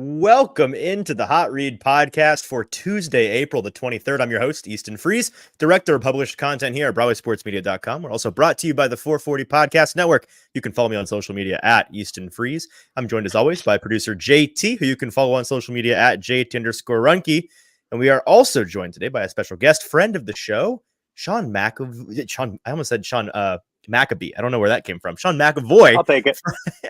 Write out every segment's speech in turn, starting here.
Welcome into the Hot Read podcast for Tuesday, April the 23rd. I'm your host, Easton Freeze, director of published content here at BroadwaySportsMedia.com. We're also brought to you by the 440 Podcast Network. You can follow me on social media at Easton Freeze. I'm joined as always by producer JT, who you can follow on social media at JT_Ruhnke. And we are also joined today by a special guest, friend of the show, Sean McEvoy. I almost said Sean Maccabee. I don't know where that came from. Sean McEvoy. I'll take it.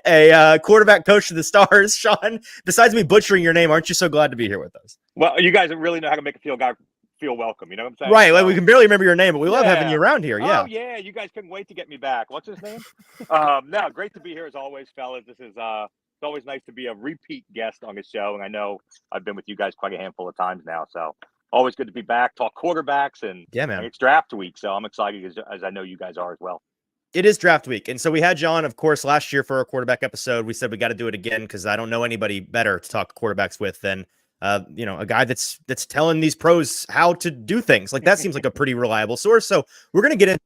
A quarterback coach to the Stars. Sean, besides me butchering your name, aren't you so glad to be here with us? Well, you guys really know how to make a guy feel welcome. You know what I'm saying? Right. Like we can barely remember your name, but we love having you around here. Yeah. Oh, yeah. You guys couldn't wait to get me back. What's his name? No, great to be here as always, fellas. This is it's always nice to be a repeat guest on the show. And I know I've been with you guys quite a handful of times now. So always good to be back, talk quarterbacks. And yeah, man, it's draft week. So I'm excited as I know you guys are as well. It is draft week. And so we had you on, of course, last year for our quarterback episode. We said we got to do it again because I don't know anybody better to talk quarterbacks with than, a guy that's telling these pros how to do things. Like that seems like a pretty reliable source. So we're going to get in.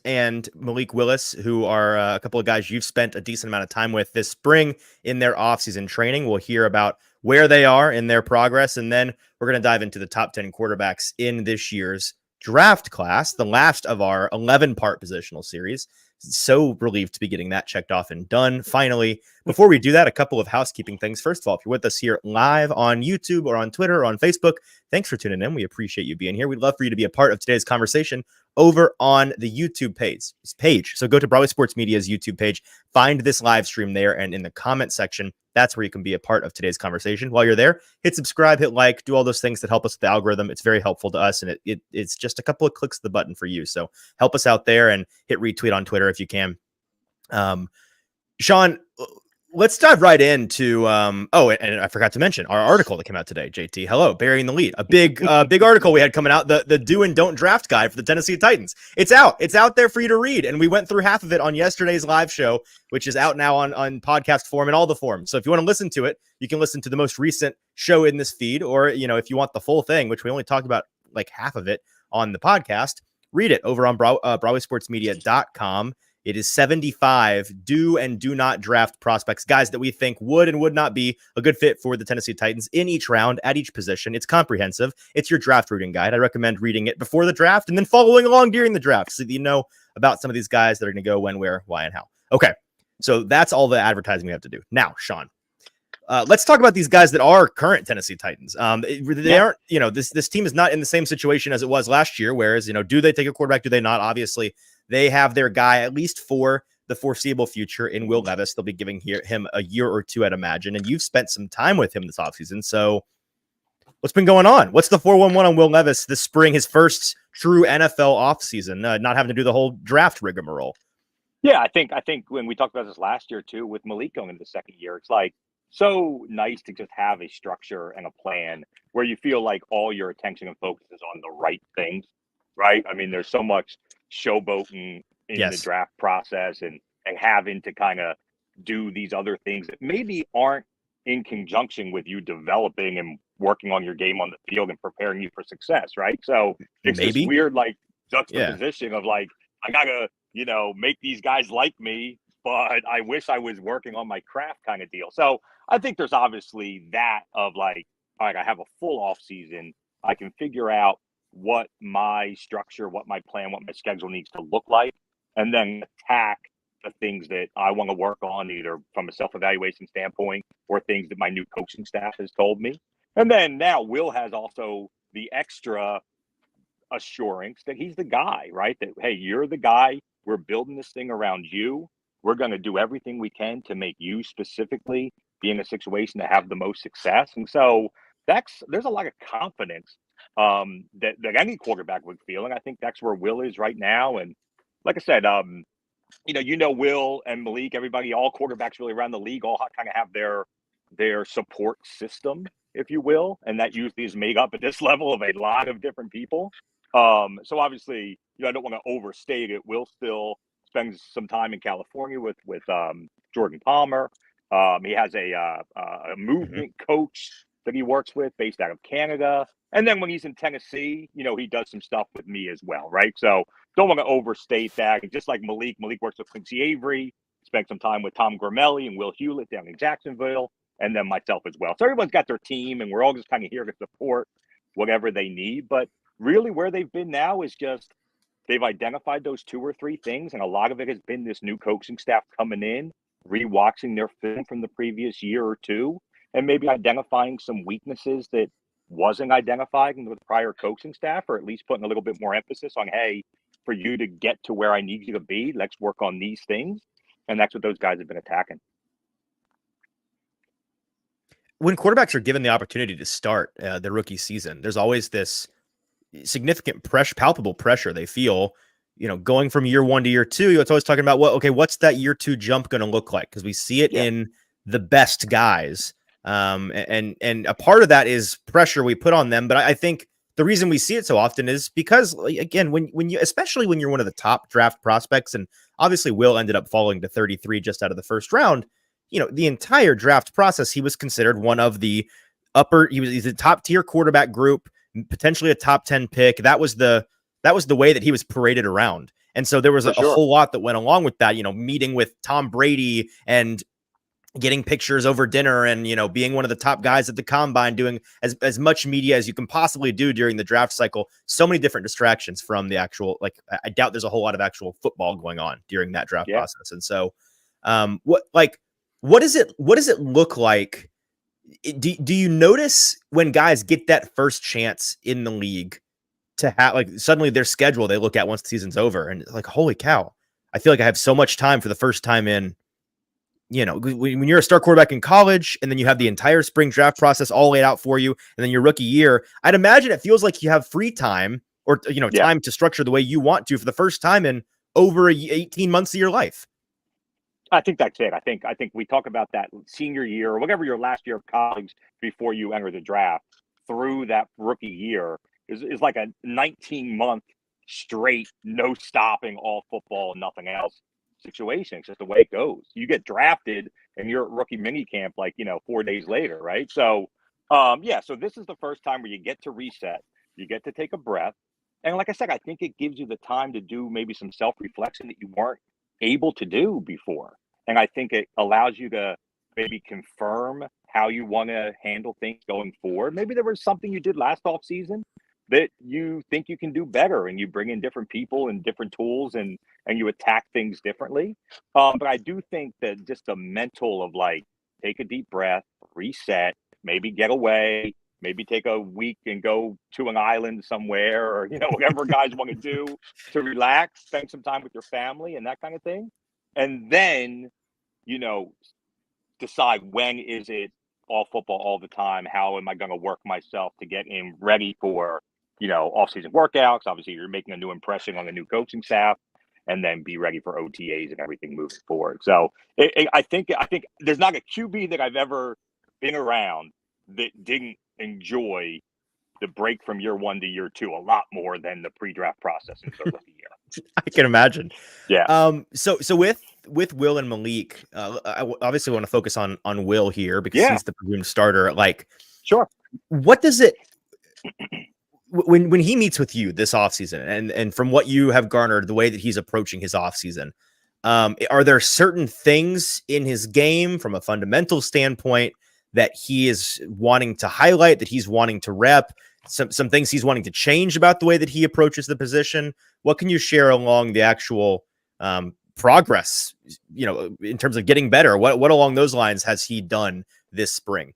And Malik Willis, who are a couple of guys you've spent a decent amount of time with this spring in their offseason training. We'll hear about where they are in their progress, and then we're going to dive into the top 10 quarterbacks in this year's draft class, the last of our 11-part positional series. So relieved to be getting that checked off and done finally. Before we do that, a couple of housekeeping things. First of all, if you're with us here live on YouTube or on Twitter or on Facebook, thanks for tuning in. We appreciate you being here. We'd love for you to be a part of today's conversation over on the YouTube page. So go to Broadway Sports Media's YouTube page, find this live stream there, and in the comment section, that's where you can be a part of today's conversation. While you're there, hit subscribe, hit like, do all those things that help us with the algorithm. It's very helpful to us, and it's just a couple of clicks of the button for you. So help us out there and hit retweet on Twitter if you can. Sean, let's dive right into and I forgot to mention our article that came out today. JT, hello, burying the lead. A big article we had coming out, the do and don't draft guide for the Tennessee Titans. It's out there for you to read, and we went through half of it on yesterday's live show, which is out now on podcast form and all the forms. So if you want to listen to it, you can listen to the most recent show in this feed, or if you want the full thing, which we only talked about like half of it on the podcast, read it over on BroadwaySportsMedia.com. It is 75 do and do not draft prospects, guys that we think would and would not be a good fit for the Tennessee Titans in each round at each position. It's comprehensive. It's your draft reading guide. I recommend reading it before the draft and then following along during the draft so that you know about some of these guys that are going to go when, where, why, and how. Okay, so that's all the advertising we have to do. Now, Sean, let's talk about these guys that are current Tennessee Titans. They aren't, this team is not in the same situation as it was last year, whereas, do they take a quarterback? Do they not? Obviously, they have their guy, at least for the foreseeable future, in Will Levis. They'll be giving him a year or two, I'd imagine. And you've spent some time with him this offseason. So what's been going on? What's the 411 on Will Levis this spring, his first true NFL offseason, not having to do the whole draft rigmarole? Yeah, I think when we talked about this last year, too, with Malik going into the second year, it's like so nice to just have a structure and a plan where you feel like all your attention and focus is on the right things, right? I mean, there's so much showboating in the draft process and having to kind of do these other things that maybe aren't in conjunction with you developing and working on your game on the field and preparing you for success, right? So it's this weird like juxtaposition of like, I gotta, make these guys like me, but I wish I was working on my craft kind of deal. So I think there's obviously that of like, all right, I have a full off season. I can figure out what my structure, what my plan, what my schedule needs to look like, and then attack the things that I want to work on, either from a self-evaluation standpoint or things that my new coaching staff has told me. And then now Will has also the extra assurance that he's the guy, right? That, hey, you're the guy. We're building this thing around you. We're going to do everything we can to make you specifically be in a situation to have the most success. And so there's a lot of confidence that any quarterback would feel. And I think that's where Will is right now. And like I said, Will and Malik, everybody, all quarterbacks really around the league, all kind of have their support system, if you will. And that usually is made up at this level of a lot of different people. So obviously, I don't want to overstate it. Will still spends some time in California with Jordan Palmer. He has a movement coach that he works with based out of Canada. And then when he's in Tennessee, he does some stuff with me as well, right? So don't want to overstate that. And just like Malik works with Quincy Avery, spent some time with Tom Gramelli and Will Hewlett down in Jacksonville, and then myself as well. So everyone's got their team, and we're all just kind of here to support whatever they need. But really where they've been now is just they've identified those 2 or 3 things, and a lot of it has been this new coaching staff coming in, rewatching their film from the previous year or 2, and maybe identifying some weaknesses that wasn't identified with the prior coaching staff, or at least putting a little bit more emphasis on, hey, for you to get to where I need you to be, let's work on these things. And that's what those guys have been attacking. When quarterbacks are given the opportunity to start the rookie season, there's always this significant pressure, palpable pressure they feel, going from year 1 to year 2. It's always talking about what's that year 2 jump going to look like? Because we see it in the best guys. And a part of that is pressure we put on them. But I think the reason we see it so often is because, again, when you, especially when you're one of the top draft prospects, and obviously Will ended up falling to 33 just out of the first round, the entire draft process, he was considered one of the he's a top tier quarterback group, potentially a top 10 pick. That was the way that he was paraded around. And so there was a whole lot that went along with that, meeting with Tom Brady and getting pictures over dinner and, being one of the top guys at the combine, doing as much media as you can possibly do during the draft cycle. So many different distractions from the actual, I doubt there's a whole lot of actual football going on during that draft process. And so what does it look like? Do you notice when guys get that first chance in the league to have, suddenly their schedule they look at once the season's over and holy cow, I feel like I have so much time for the first time in, when you're a star quarterback in college and then you have the entire spring draft process all laid out for you, and then your rookie year, I'd imagine it feels like you have free time or, time to structure the way you want to for the first time in over 18 months of your life. I think that's it. I think we talk about that senior year or whatever your last year of college before you enter the draft through that rookie year is like a 19-month straight, no stopping, all football and nothing else situation. It's just the way it goes. You get drafted and you're at rookie mini camp 4 days later, right? So so this is the first time where you get to reset, you get to take a breath. And like I said, I think it gives you the time to do maybe some self-reflection that you weren't able to do before. And I think it allows you to maybe confirm how you want to handle things going forward. Maybe there was something you did last offseason that you think you can do better, and you bring in different people and different tools and you attack things differently. But I do think that just the mental of take a deep breath, reset, maybe get away, maybe take a week and go to an island somewhere, or, whatever guys want to do to relax, spend some time with your family and that kind of thing. And then, decide when is it all football all the time? How am I going to work myself to get in ready for, off-season workouts? Obviously, you're making a new impression on the new coaching staff, and then be ready for OTAs and everything moving forward. So I think there's not a QB that I've ever been around that didn't enjoy the break from year 1 to year 2 a lot more than the pre-draft process in the rookie year. I can imagine. Yeah. So with Will and Malik, I obviously want to focus on Will here because he's the presumed starter. Sure. What does it when he meets with you this offseason, and from what you have garnered, the way that he's approaching his offseason, are there certain things in his game from a fundamental standpoint that he is wanting to highlight, that he's wanting to rep, some things he's wanting to change about the way that he approaches the position? What can you share along the actual progress, in terms of getting better? What along those lines has he done this spring?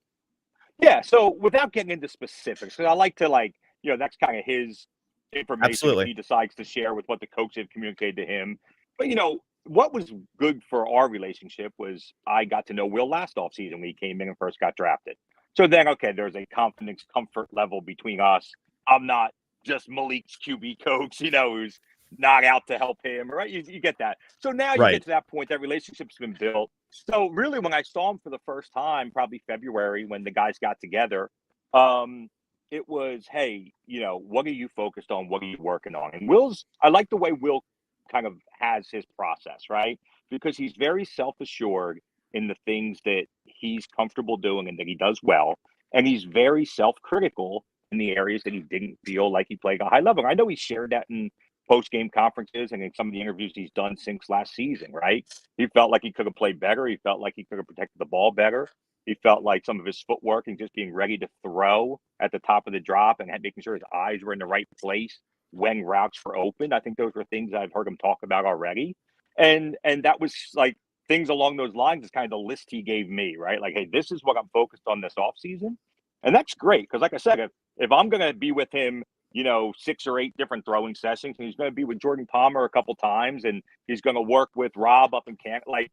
Yeah. So without getting into specifics, because I like to that's kind of his information. Absolutely. He decides to share with what the coach had communicated to him. But what was good for our relationship was I got to know Will last offseason when he came in and first got drafted. So then, there's a confidence, comfort level between us. I'm not just Malik's QB coach, who's not out to help him, right? You get that. So now you get to that point, that relationship's been built. So really, when I saw him for the first time, probably February, when the guys got together, it was, hey, what are you focused on? What are you working on? And I like the way Will kind of has his process, right? Because he's very self-assured in the things that he's comfortable doing and that he does well. And he's very self-critical in the areas that he didn't feel like he played a high level. I know he shared that in post-game conferences and in some of the interviews he's done since last season, right? He felt like he could have played better. He felt like he could have protected the ball better. He felt like some of his footwork and just being ready to throw at the top of the drop and making sure his eyes were in the right place when routes were open. I think those were things I've heard him talk about already. And that was like things along those lines is kind of the list he gave me, right? Like, hey, this is what I'm focused on this offseason. And that's great. Because like I said, if I'm going to be with him, 6 or 8 different throwing sessions, and he's going to be with Jordan Palmer a couple times, and he's going to work with Rob up in camp. Like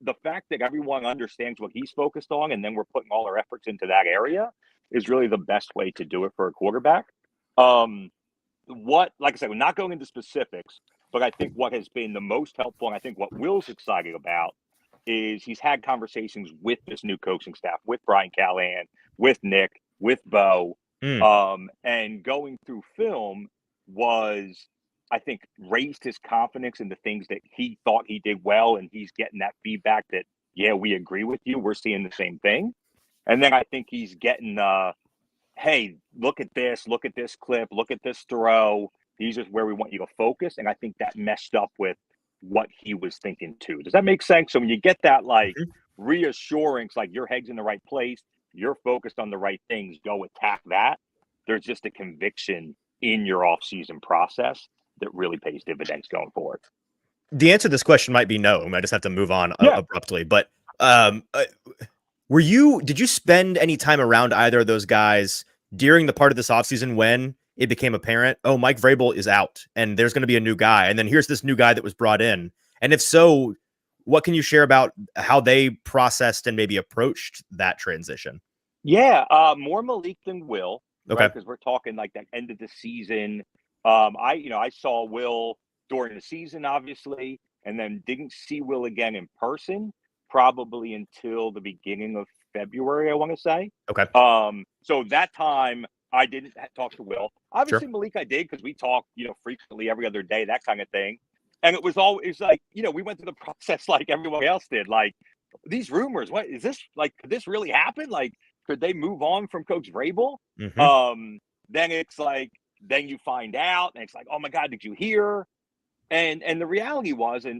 the fact that everyone understands what he's focused on, and then we're putting all our efforts into that area is really the best way to do it for a quarterback. Like I said, we're not going into specifics, but I think what has been the most helpful, and I think what Will's excited about, is he's had conversations with this new coaching staff, with Brian Callahan, with Nick, with Bo. And going through film was, I think, raised his confidence in the things that he thought he did well. And he's getting that feedback that, yeah, we agree with you. We're seeing the same thing. And then I think he's getting, hey, look at this clip, look at this throw. These is where we want you to focus. And I think that meshed up with what he was thinking too. Does that make sense? So when you get that reassurance, like your head's in the right place, you're focused on the right things, go attack that. There's just a conviction in your offseason process that really pays dividends going forward. The answer to this question might be no. I might just have to move on abruptly. But did you spend any time around either of those guys during the part of this offseason when it became apparent, oh, Mike Vrabel is out and there's going to be a new guy, and then here's this new guy that was brought in? And if so, what can you share about how they processed and maybe approached that transition? Yeah, more Malik than Will. Okay, right? Because we're talking like the end of the season. I saw Will during the season, obviously, and then didn't see Will again in person probably until the beginning of February, I want to say. Okay. So that time I didn't talk to Will. Obviously, Sure. Malik I did because we talk, frequently every other day, that kind of thing. And it was always like, we went through the process like everyone else did. Like, these rumors, what is this? Like, could this really happen? Like, could they move on from Coach Vrabel? Mm-hmm. Then it's like, then you find out, and it's like, oh my God, did you hear? And the reality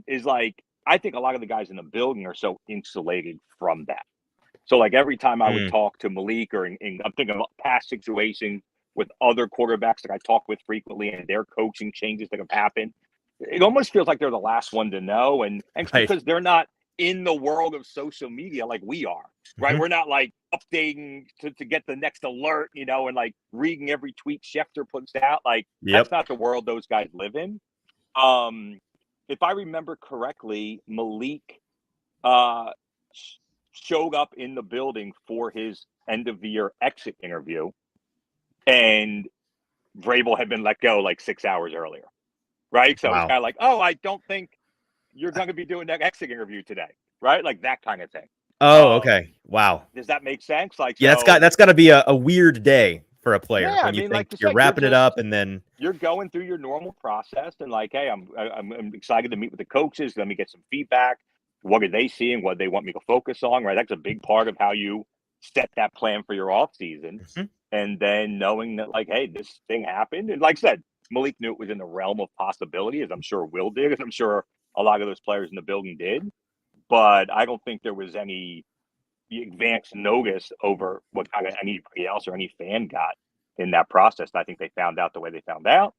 is like, I think a lot of the guys in the building are so insulated from that. So like every time I would talk to Malik or I'm thinking about past situations with other quarterbacks that I talk with frequently and their coaching changes that have happened, it almost feels like they're the last one to know. And right. Because they're not in the world of social media like we are, right? Mm-hmm. We're not like updating to get the next alert, and like reading every tweet Schefter puts out. Like that's not the world those guys live in. If I remember correctly, Malik showed up in the building for his end of the year exit interview, and Vrabel had been let go like 6 hours earlier. Right. So It's kind of like, oh, I don't think you're going to be doing that exit interview today. Right. Like that kind of thing. Oh, okay. Wow. Does that make sense? Like, yeah, that's got to be a weird day for a player when you think like you're wrapping it up and then you're going through your normal process and like, hey, I'm excited to meet with the coaches. Let me get some feedback. What are they seeing? What they want me to focus on? Right. That's a big part of how you set that plan for your off season. Mm-hmm. And then knowing that like, hey, this thing happened. And like I said, Malik knew it was in the realm of possibility, as I'm sure Will did, as I'm sure a lot of those players in the building did. But I don't think there was any advance notice over what kind of anybody else or any fan got in that process. I think they found out the way they found out.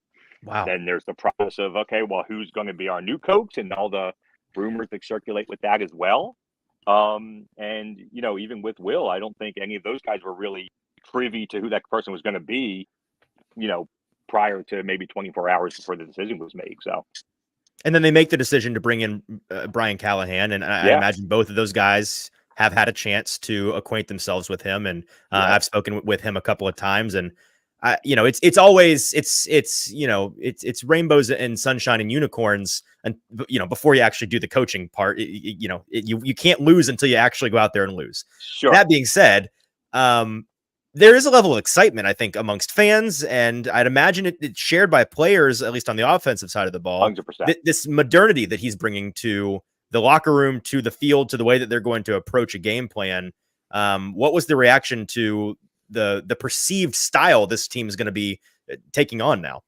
Wow. Then there's the process of, okay, well, who's going to be our new coach and all the rumors that circulate with that as well. And, even with Will, I don't think any of those guys were really privy to who that person was going to be, prior to maybe 24 hours before the decision was made. So, and then they make the decision to bring in Brian Callahan, and I imagine both of those guys have had a chance to acquaint themselves with him, and I've spoken with him a couple of times, and it's always it's rainbows and sunshine and unicorns, and before you actually do the coaching part, you can't lose until you actually go out there and lose. Sure. That being said, there is a level of excitement, I think, amongst fans, and I'd imagine it's shared by players, at least on the offensive side of the ball. 100%. This modernity that he's bringing to the locker room, to the field, to the way that they're going to approach a game plan. What was the reaction to the perceived style this team is going to be taking on now?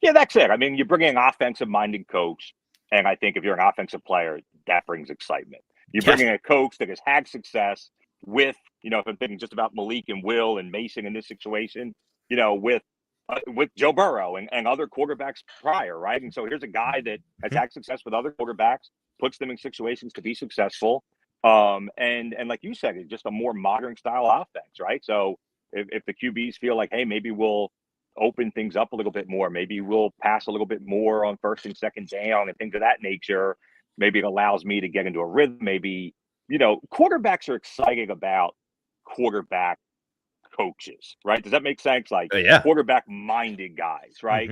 Yeah, that's it. I mean, you bring in an offensive-minded coach, and I think if you're an offensive player, that brings excitement. You bring in a coach that has had success with, if I'm thinking just about Malik and Will and Mason in this situation, with Joe Burrow and other quarterbacks prior, right? And so here's a guy that has had success with other quarterbacks, puts them in situations to be successful. And like you said, it's just a more modern style offense, right? So if the QBs feel like, hey, maybe we'll open things up a little bit more, maybe we'll pass a little bit more on first and second down and things of that nature. Maybe it allows me to get into a rhythm. Maybe, quarterbacks are excited about quarterback coaches, right? Does that make sense? Like Yeah. quarterback minded guys, right?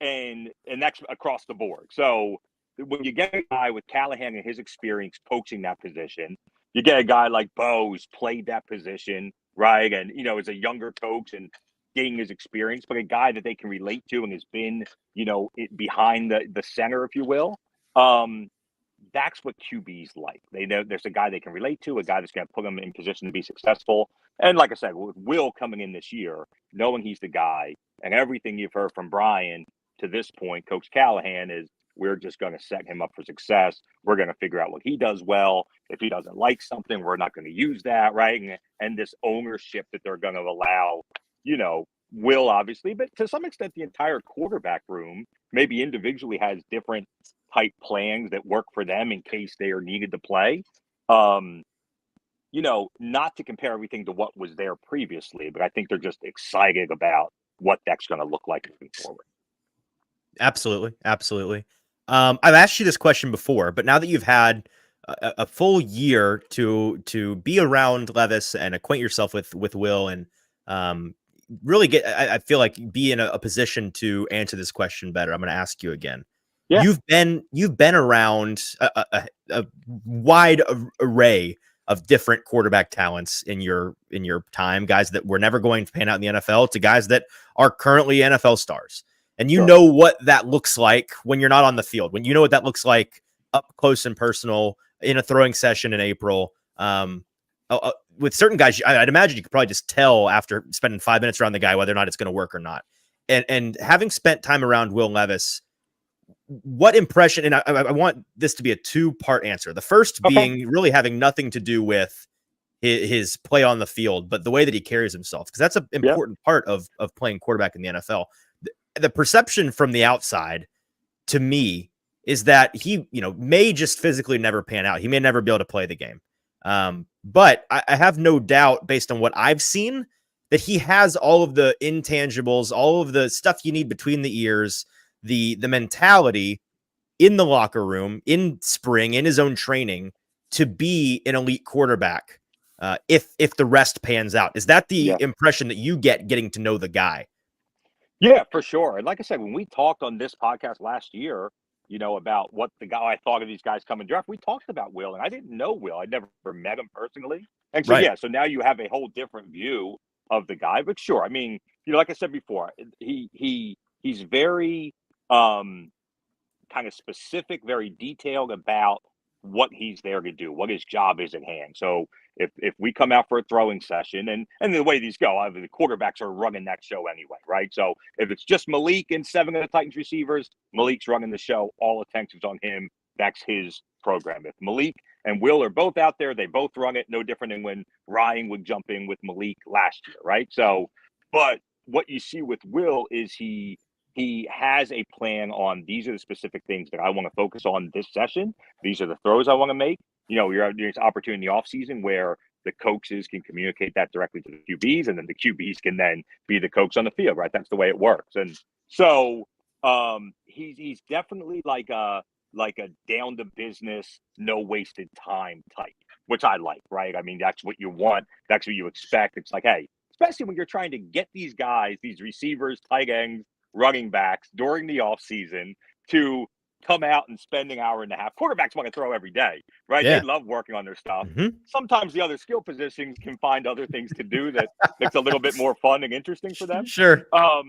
And that's across the board. So when you get a guy with Callahan and his experience coaching that position, you get a guy like Bo who's played that position, right? And is a younger coach and gaining his experience, but a guy that they can relate to and has been, behind the center, if you will. That's what QBs like. They know there's a guy they can relate to, a guy that's going to put them in position to be successful. And like I said, with Will coming in this year, knowing he's the guy, and everything you've heard from Brian to this point, Coach Callahan, is we're just going to set him up for success. We're going to figure out what he does well. If he doesn't like something, we're not going to use that, right? And this ownership that they're going to allow, Will obviously, but to some extent, the entire quarterback room maybe individually has different type plans that work for them in case they are needed to play. Not to compare everything to what was there previously, but I think they're just excited about what that's going to look like moving forward. Absolutely. Absolutely. I've asked you this question before, but now that you've had a full year to be around Levis and acquaint yourself with Will and really I feel like be in a position to answer this question better. I'm going to ask you again. Yeah. You've been around a wide array of different quarterback talents in your time, guys that were never going to pan out in the NFL to guys that are currently NFL stars. And you know what that looks like when you're not on the field, when you know what that looks like up close and personal in a throwing session in April. With certain guys, I'd imagine you could probably just tell after spending 5 minutes around the guy whether or not it's going to work or not. And having spent time around Will Levis, what impression, and I want this to be a 2-part answer. The first being really having nothing to do with his play on the field, but the way that he carries himself, because that's an important part of playing quarterback in the NFL. The perception from the outside to me is that he, may just physically never pan out. He may never be able to play the game. But I have no doubt, based on what I've seen, that he has all of the intangibles, all of the stuff you need between the ears, the mentality in the locker room, in spring, in his own training, to be an elite quarterback. If the rest pans out, is that the impression that you get getting to know the guy? Yeah, for sure. And like I said, when we talked on this podcast last year, about what I thought of these guys coming draft, we talked about Will, and I didn't know Will. I'd never met him personally. And so, so now you have a whole different view of the guy. But sure, I mean, like I said before, he's very kind of specific, very detailed about what he's there to do, what his job is at hand. So if we come out for a throwing session, and the way these go, the quarterbacks are running that show anyway, right? So if it's just Malik and 7 of the Titans receivers, Malik's running the show. All attention's on him. That's his program. If Malik and Will are both out there, they both run it. No different than when Ryan would jump in with Malik last year, right? So, but what you see with Will is he has a plan on, these are the specific things that I want to focus on this session. These are the throws I want to make. There's opportunity in the offseason where the coaches can communicate that directly to the QBs, and then the QBs can then be the coach on the field, right? That's the way it works. And so he's definitely like a down to business, no wasted time type, which I like, right? I mean, that's what you want. That's what you expect. It's like, hey, especially when you're trying to get these guys, these receivers, tight ends, running backs during the offseason to come out and spend an hour and a half. Quarterbacks want to throw every day, right? They love working on their stuff. Sometimes the other skill positions can find other things to do that's a little bit more fun and interesting for them. Sure. So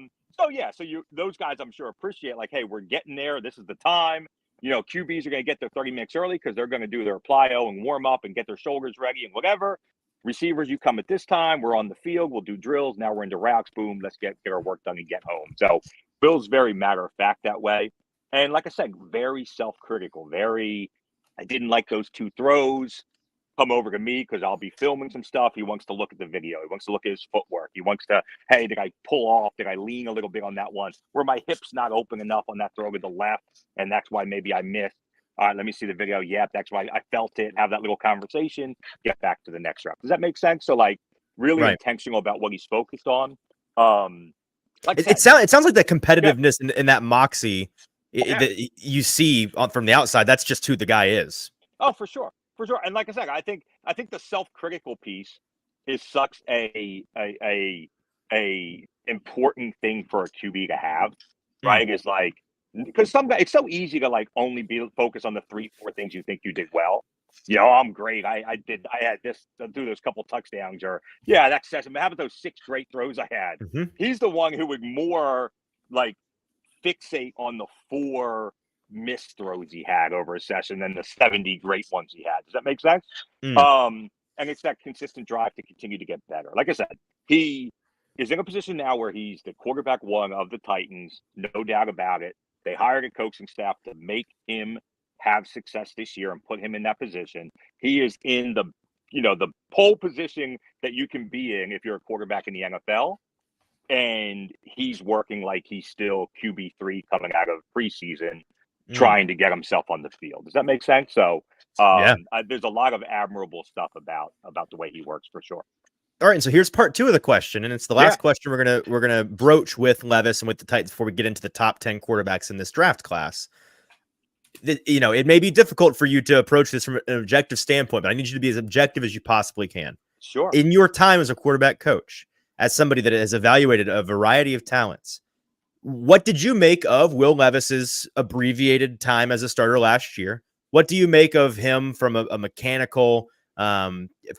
those guys, I'm sure, appreciate, like, hey, we're getting there. This is the time. QBs are going to get there 30 minutes early because they're going to do their plyo and warm up and get their shoulders ready and whatever. Receivers, you come at this time. We're on the field. We'll do drills. Now we're into routes. Boom. Let's get our work done and get home. So Will's very matter of fact that way. And like I said, very self-critical, I didn't like those 2 throws. Come over to me because I'll be filming some stuff. He wants to look at the video. He wants to look at his footwork. He wants to, hey, did I pull off? Did I lean a little bit on that one? Were my hips not open enough on that throw with the left? And that's why maybe I missed. All right, let me see the video. Yeah, that's why I felt it. Have that little conversation. Get back to the next rep. Does that make sense? So like really Right. intentional about what he's focused on. Like It sounds like that yeah, competitiveness and that moxie yeah. that you see from the outside. That's just who the guy is. Oh, for sure. For sure. And like I said, I think the self-critical piece is such a important thing for a QB to have, Mm. right? Is like because some guy it's so easy to like only be focused on the 3-4 things you think you did well. You know, I'm great. I had this do those couple touchdowns, or yeah, that session. How about those 6 great throws I had? Hmm. He's the one who would more like fixate on the 4 missed throws he had over a session than the 70 great ones he had. Does that make sense? Mm. And it's that consistent drive to continue to get better. Like I said, he is in a position now where he's the quarterback 1 of the Titans, no doubt about it. They hired a coaching staff to make him have success this year and put him in that position. He is in the pole position that you can be in if you're a quarterback in the NFL. And he's working like he's still QB3 coming out of preseason, Mm. trying to get himself on the field. Does that make sense? So Yeah. there's a lot of admirable stuff about the way he works for sure. All right, and so here's part 2 of the question, and it's the last Yeah, question we're gonna broach with Levis and with the Titans before we get into the top 10 quarterbacks in this draft class. You know, it may be difficult for you to approach this from an objective standpoint, but I need you to be as objective as you possibly can. sure. In your time as a quarterback coach, as somebody that has evaluated a variety of talents, what did you make of Will Levis's abbreviated time as a starter last year? What do you make of him from a mechanical,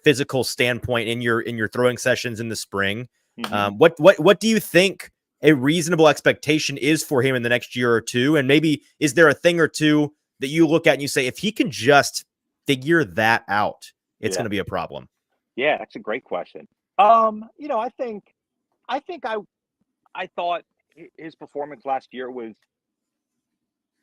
physical standpoint in your throwing sessions in the spring? Mm-hmm. What do you think a reasonable expectation is for him in the next year or 2? And maybe is there a thing or 2 that you look at and you say, if he can just figure that out, it's Yeah, going to be a problem? yeah, that's a great question. I think I thought his performance last year was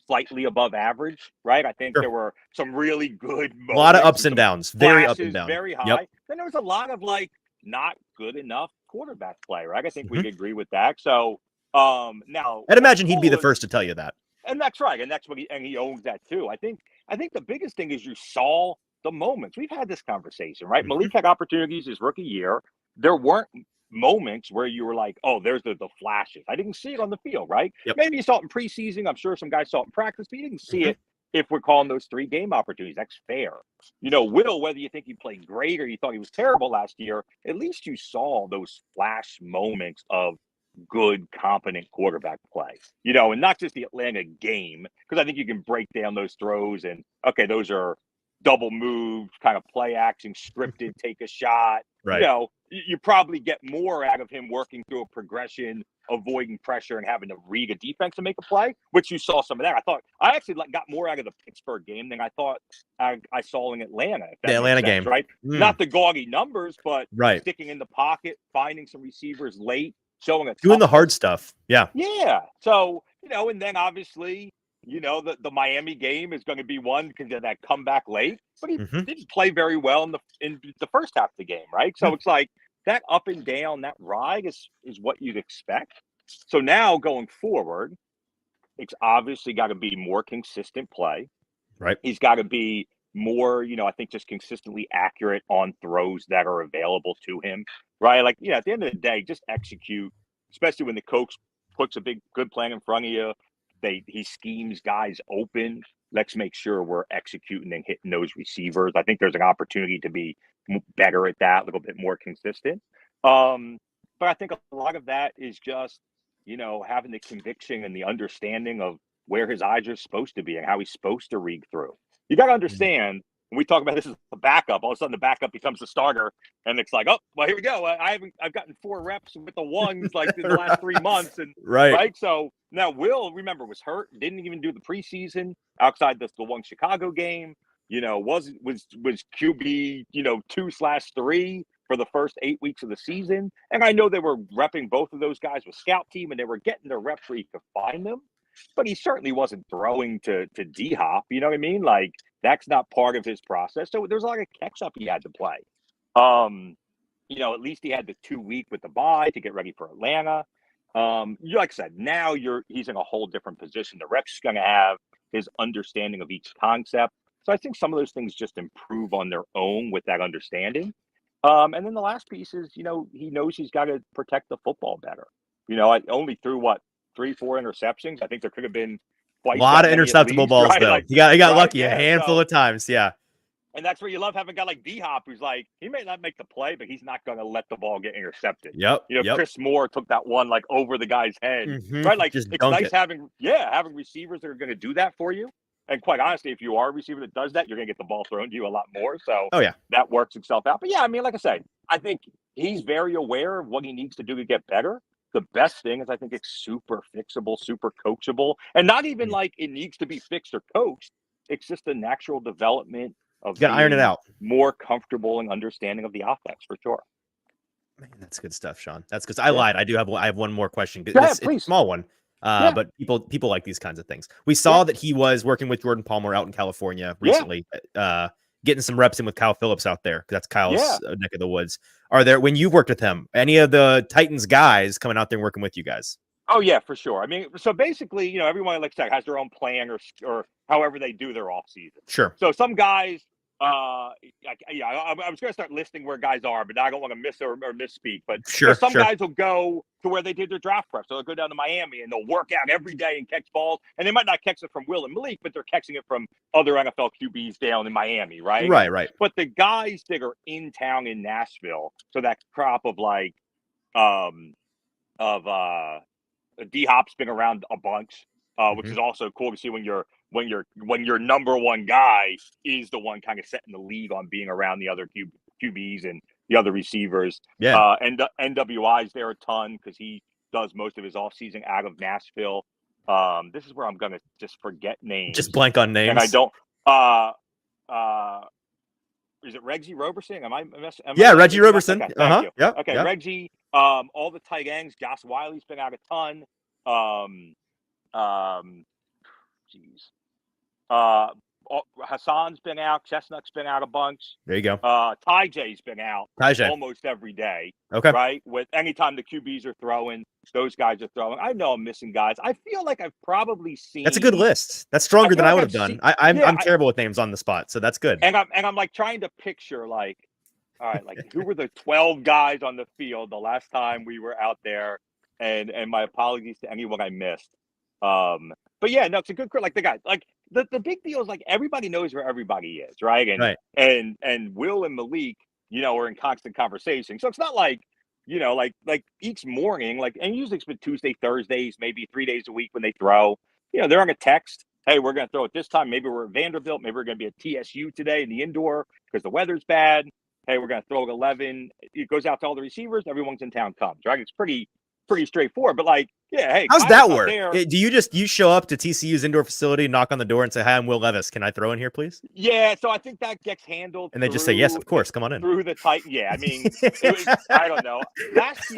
slightly above average, right? I think Sure. there were some really good A lot of moments ups and and some downs, very up and flashes, down. very Yep. high. Then there was a lot of like not good enough quarterback play, right? I think Mhm. we'd agree with that. So now I'd going imagine he'd be the forward, first to tell you that. and that's right, and that's what he owns that too. I think the biggest thing is you saw the moments. We've had this conversation, right? Mhm. Malik had opportunities his rookie year. There weren't moments where you were like, oh, there's the flashes. I didn't see it on the field, right? Yep. Maybe you saw it in preseason. I'm sure some guys saw it in practice, but you didn't see Mhm. it if we're calling those 3 game opportunities. That's fair. You know, Will, whether you think he played great or you thought he was terrible last year, at least you saw those flash moments of good, competent quarterback play, you know, and not just the Atlanta game, because I think you can break down those throws and, okay, those are double move, kind of play action, scripted, take a shot. You Right. know, you probably get more out of him working through a progression, avoiding pressure, and having to read a defense to make a play, which you saw some of that. I thought I actually got more out of the Pittsburgh game than I thought I saw in Atlanta, if The that makes Atlanta sense, game. right? Mm. Not the gaudy numbers, but Right. sticking in the pocket, finding some receivers late, showing a Doing the hard toughness. stuff. Yeah. Yeah. So, you know, and then obviously, you know, the Miami game is going to be one because of that comeback late, but he Mhm. didn't play very well in the first half of the game, right? Yeah. So it's like that up and down, that ride is what you'd expect. So now going forward, it's obviously got to be more consistent play. Right. He's got to be more, you know, I think just consistently accurate on throws that are available to him, right? Like, yeah, at the end of the day, just execute, especially when the coach puts a big, good plan in front of you. He schemes guys open. Let's make sure we're executing and hitting those receivers. I think there's an opportunity to be better at that, a little bit more consistent. But I think a lot of that is just, you know, having the conviction and the understanding of where his eyes are supposed to be and how he's supposed to read through. You got to Mhm. understand when we talk about this as the backup, all of a sudden the backup becomes the starter, and it's like, oh, well, here we go. I've gotten 4 reps with the ones like in the last 3 months, and Right. right. So now Will, remember, was hurt, didn't even do the preseason outside the one Chicago game. You know, was QB, you know, 2/3. for the first 8 weeks of the season. And I know they were repping both of those guys with scout team, and they were getting their reps where he could find them. But he certainly wasn't throwing to D-Hop. You know what I mean? Like, that's not part of his process. So there's a lot of catch-up he had to play. At least he had the 2 week with the bye to get ready for Atlanta. Like I said, now he's in a whole different position. The reps going to have his understanding of each concept. So I think some of those things just improve on their own with that understanding. And then the last piece is, he knows he's got to protect the football better. I only threw 3-4 interceptions. I think there could have been a lot of interceptable balls, right? though. Like, he got right? lucky a handful of times. Yeah. And that's where you love having a guy like D-Hop, who's like, he may not make the play, but he's not going to let the ball get intercepted. Yep. Chris Moore took that one like over the guy's head, right? Like, it's nice having receivers that are going to do that for you. And quite honestly, if you are a receiver that does that, you're going to get the ball thrown to you a lot more. So that works itself out. But yeah, I mean, like I say, I think he's very aware of what he needs to do to get better. The best thing is I think it's super fixable, super coachable, and not even like it needs to be fixed or coached. It's just a natural development of being iron it out, more comfortable and understanding of the offense for sure. Man, that's good stuff, Sean. That's because I lied. I have one more question. It's a small one. But people like these kinds of things. We saw that he was working with Jordan Palmer out in California recently, getting some reps in with Kyle Phillips out there, because that's Kyle's neck of the woods. Are there, when you've worked with him, any of the Titans guys coming out there and working with you guys? Oh yeah, for sure. I mean, so basically, everyone like has their own plan or however they do their off season. Sure. So some guys, I was going to start listing where guys are, but I don't want to miss or misspeak. But some guys will go to where they did their draft prep. So they'll go down to Miami and they'll work out every day and catch balls. And they might not catch it from Will and Malik, but they're catching it from other NFL QBs down in Miami, right? Right. But the guys that are in town in Nashville, so that crop of like, D-Hop's been around a bunch, which is also cool to see when your number one guy is the one kind of setting the league on being around the other QBs and the other receivers. And NWI's there a ton because he does most of his offseason out of Nashville. This is where I'm gonna just forget names. Just blank on names. And I don't. Is it Reggie Roberson? Reggie Roberson. Okay, thank you. Yep. Okay, Reggie. All the tight ends. Josh Wiley's been out a ton. Hassan's been out. Chestnut's been out a bunch. There you go. Ty J's been out almost every day. Okay. Right? With anytime the QBs are throwing, those guys are throwing. I know I'm missing guys. I feel like I've probably seen. That's a good list. That's stronger than I would have done. I'm terrible with names on the spot, so that's good. And I'm like trying to picture like, all right, like who were the 12 guys on the field the last time we were out there? And my apologies to anyone I missed. But yeah, no, it's a good like the guys. Like the big deal is like everybody knows where everybody is, right? And Will and Malik, are in constant conversation. So it's not like, like each morning, and usually it's been Tuesday, Thursdays, maybe 3 days a week when they throw. They're on a text. Hey, we're going to throw it this time. Maybe we're at Vanderbilt. Maybe we're going to be at TSU today in the indoor because the weather's bad. Hey, we're going to throw at 11. It goes out to all the receivers. Everyone's in town comes, right? It's pretty straightforward. But like, yeah, hey, how's that work? Do you show up to TCU's indoor facility, knock on the door, and say, "Hi, I'm Will Levis. Can I throw in here, please?" Yeah, so I think that gets handled. And they just say, "Yes, of course. Come on in." Through the Titan. Yeah, I mean, I don't know. Last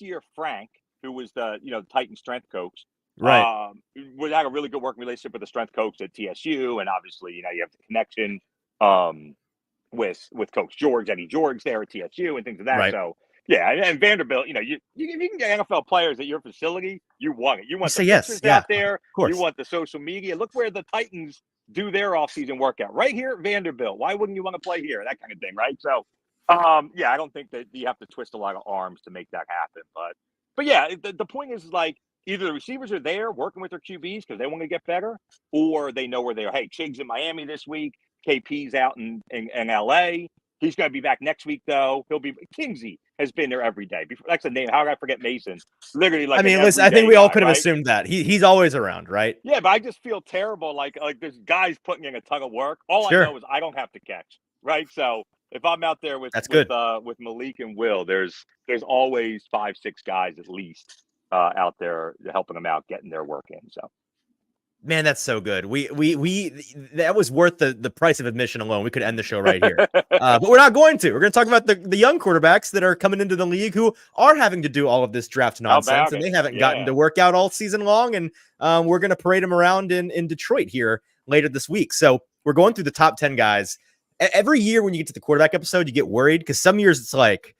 year, Frank, who was the Titan strength coach, right, we had a really good working relationship with the strength coach at TSU, and obviously, you have the connection with Coach George, Eddie George there at TSU, and things of that. Right. So. Yeah, and Vanderbilt, if you can get NFL players at your facility, you want it. You want the pictures out there. Of course. You want the social media. Look where the Titans do their offseason workout. Right here at Vanderbilt. Why wouldn't you want to play here? That kind of thing, right? So, I don't think that you have to twist a lot of arms to make that happen. But yeah, the point is like either the receivers are there working with their QBs because they want to get better, or they know where they are. Hey, Chig's in Miami this week. KP's out in LA. He's going to be back next week, though. He'll be Kingsey has been there every day. That's a name. How did I forget Mason? Literally, like listen. I think we all could have assumed that he's always around, right? Yeah, but I just feel terrible. Like there's guys putting in a ton of work. All I know is I don't have to catch, right? So if I'm out there with Malik and Will, there's always 5-6 guys at least out there helping them out, getting their work in. So Man, that's so good. We that was worth the price of admission alone. We could end the show right here. But we're not going to. We're going to talk about the young quarterbacks that are coming into the league who are having to do all of this draft How nonsense, about and it? they haven't gotten Yeah. to work out all season long. And we're going to parade them around in Detroit here later this week. So we're going through the top 10 guys. Every year when you get to the quarterback episode, you get worried because some years it's like,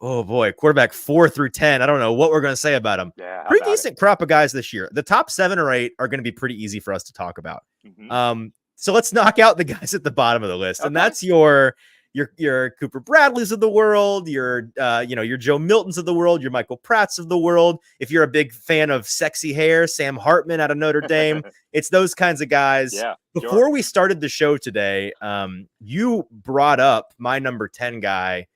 oh boy, quarterback 4 through 10. I don't know what we're going to say about them. Yeah. How Pretty about decent crop of guys this year. The top 7 or 8 are going to be pretty easy for us to talk about. it? Mm-hmm. So let's knock out the guys at the bottom of the list, and Okay. that's your Cooper Bradleys of the world, your your Joe Miltons of the world, your Michael Pratts of the world. If you're a big fan of sexy hair, Sam Hartman out of Notre Dame, it's those kinds of guys. Yeah. Before Sure. we started the show today, you brought up my number 10 guy,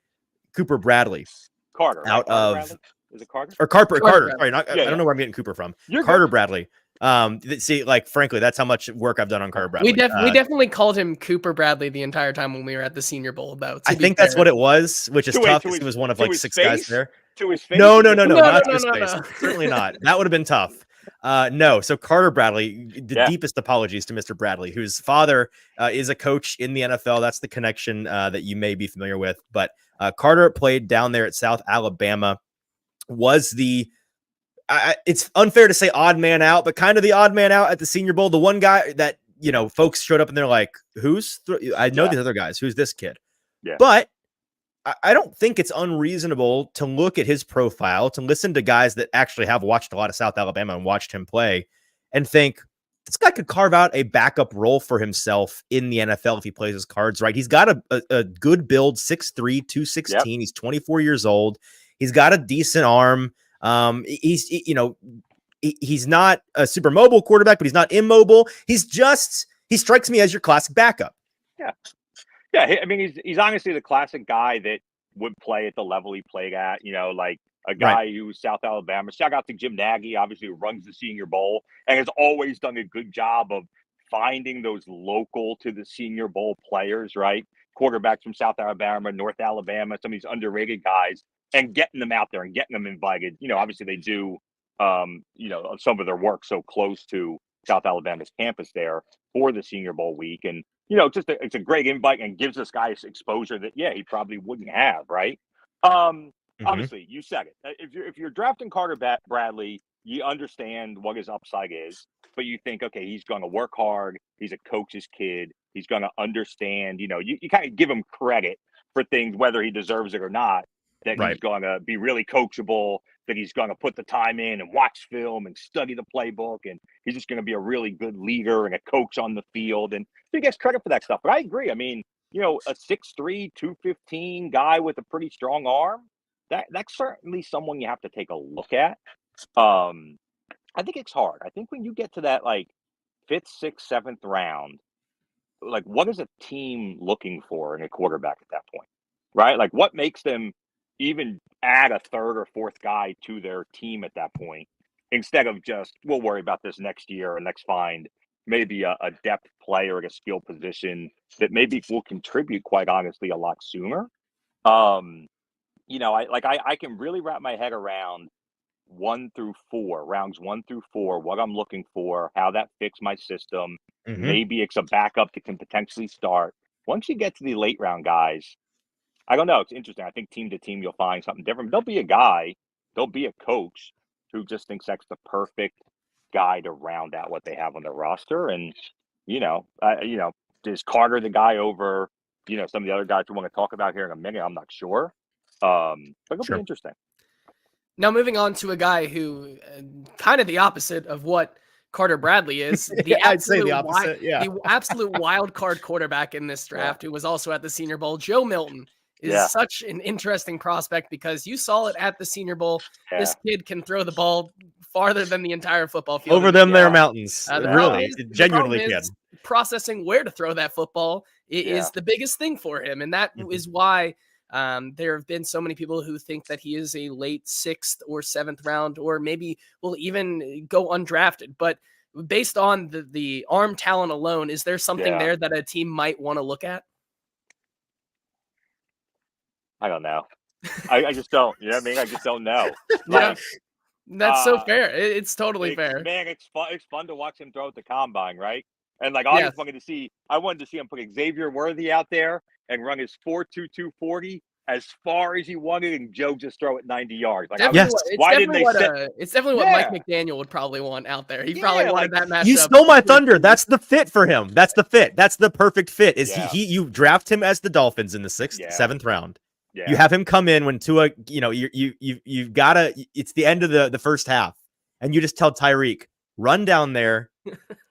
Cooper Bradley. Carter. Right? Out Carter of Bradley? Is it Carter? Or Carter. Bradley. Sorry, not, Yeah, I don't know where I'm getting Cooper from. You're Carter good. Bradley. See, like, frankly, that's how much work I've done on Carter Bradley. We definitely called him Cooper Bradley the entire time when we were at the Senior Bowl, though. I think that's what it was, which is To tough to because his- he was one of to like his 6 guys face? there. To his face? No, No, not to his no, face. no. Certainly not. That would have been tough. No, so Carter Bradley, the Yeah. deepest apologies to Mr. Bradley, whose father is a coach in the NFL. That's the connection that you may be familiar with. But Carter played down there at South Alabama, was it's unfair to say odd man out, but kind of the odd man out at the Senior Bowl. The one guy that, folks showed up and they're like, I know these other guys. Who's this kid? Yeah. But I don't think it's unreasonable to look at his profile, to listen to guys that actually have watched a lot of South Alabama and watched him play and think this guy could carve out a backup role for himself in the NFL if he plays his cards right. He's got a good build, 6'3", 216. Yep. He's 24 years old. He's got a decent arm. He's not a super mobile quarterback, but he's not immobile. He strikes me as your classic backup. Yeah. Yeah. I mean, he's honestly the classic guy that would play at the level he played at, like a guy who's South Alabama. Shout out to Jim Nagy, obviously, who runs the Senior Bowl and has always done a good job of finding those local to the Senior Bowl players, right? Quarterbacks from South Alabama, North Alabama, some of these underrated guys, and getting them out there and getting them invited. Obviously they do, some of their work so close to South Alabama's campus there for the Senior Bowl week. And, it's a great invite and gives this guy exposure that, he probably wouldn't have, right? Obviously, you said it. If you're drafting Carter Bradley, you understand what his upside is, but you think, okay, he's going to work hard. He's a coach's kid. He's going to understand, you kind of give him credit for things, whether he deserves it or not, that he's going to be really coachable, that he's going to put the time in and watch film and study the playbook. And he's just going to be a really good leader and a coach on the field. And he gets credit for that stuff. But I agree. I mean, a 6'3", 215 guy with a pretty strong arm, that's certainly someone you have to take a look at. I think it's hard. I think when you get to that like 5th, 6th, 7th round, like what is a team looking for in a quarterback at that point, right? Like what makes them even add a 3rd or 4th guy to their team at that point, instead of just, we'll worry about this next year and let's find maybe a depth player at a skill position that maybe will contribute, quite honestly, a lot sooner. I can really wrap my head around 1 through 4, rounds 1 through 4, what I'm looking for, how that fits my system. Mm-hmm. Maybe it's a backup that can potentially start. Once you get to the late round guys, I don't know. It's interesting. I think team to team, you'll find something different. There'll be a coach who just thinks that's the perfect guy to round out what they have on their roster. And, is Carter the guy over, some of the other guys we want to talk about here in a minute? I'm not sure. But it'll be interesting. Now, moving on to a guy who kind of the opposite of what Carter Bradley is. I'd say the opposite. The absolute wild card quarterback in this draft, who was also at the Senior Bowl, Joe Milton, is such an interesting prospect because you saw it at the Senior Bowl. Yeah. This kid can throw the ball farther than the entire football field. Over them there mountains. Really, genuinely can. Processing where to throw that football is the biggest thing for him. And that is why there have been so many people who think that he is a late 6th or 7th round, or maybe will even go undrafted. But based on the arm talent alone, is there something there that a team might want to look at? I don't know. I just don't. You know what I mean? I just don't know. Like, That's so fair. It's totally fair. Man, it's fun. It's fun to watch him throw at the combine, right? And like, Yes. I wanted to see him put Xavier Worthy out there and run his 4.22 40 as far as he wanted, and Joe just throw it 90 yards. Like, it's definitely what Mike McDaniel would probably want out there. He probably wanted that matchup. You stole my thunder. That's the fit for him. That's the fit. That's the perfect fit. You draft him as the Dolphins in the 6th, 7th round. Yeah. You have him come in when Tua, you've gotta, it's the end of the first half, and you just tell Tyreek, run down there,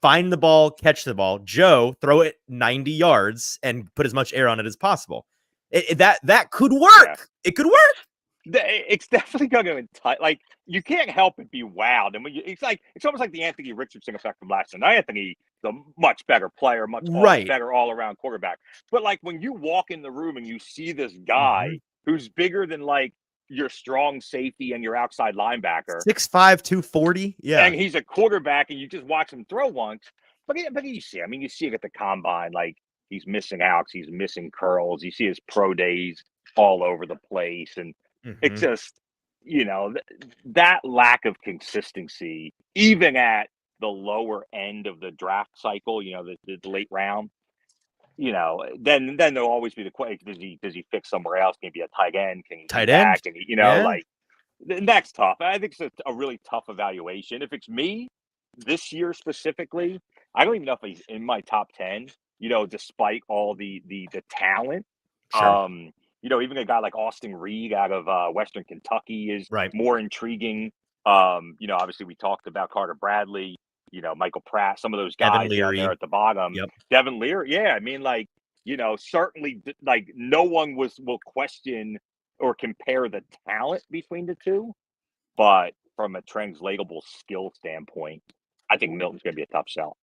find the ball, catch the ball. Joe, throw it 90 yards and put as much air on it as possible. That could work. Yeah. It could work. It's definitely going to entice. Like, you can't help but be wowed. And it's almost like the Anthony Richardson effect from last year. Now, Anthony's a much better player, better all-around quarterback. But like, when you walk in the room and you see this guy who's bigger than like your strong safety and your outside linebacker, 6'5", 240, yeah, and he's a quarterback, and you just watch him throw once. But you see it at the combine. Like, he's missing outs, he's missing curls. You see his pro days all over the place, and it's just, that lack of consistency, even at the lower end of the draft cycle, the late round, then there'll always be the question: does he fix somewhere else? Can he be a tight end? Can he tight end? Can he, like, that's tough. I think it's a really tough evaluation. If it's me this year specifically, I don't even know if he's in my top 10. Despite all the talent. Sure. Even a guy like Austin Reed out of Western Kentucky is more intriguing. Obviously we talked about Carter Bradley, Michael Pratt, some of those guys down there at the bottom. Yep. Devin Leary. Yeah. I mean, like, certainly, like, no one will question or compare the talent between the two, but from a translatable skill standpoint, I think Milton's going to be a tough sell.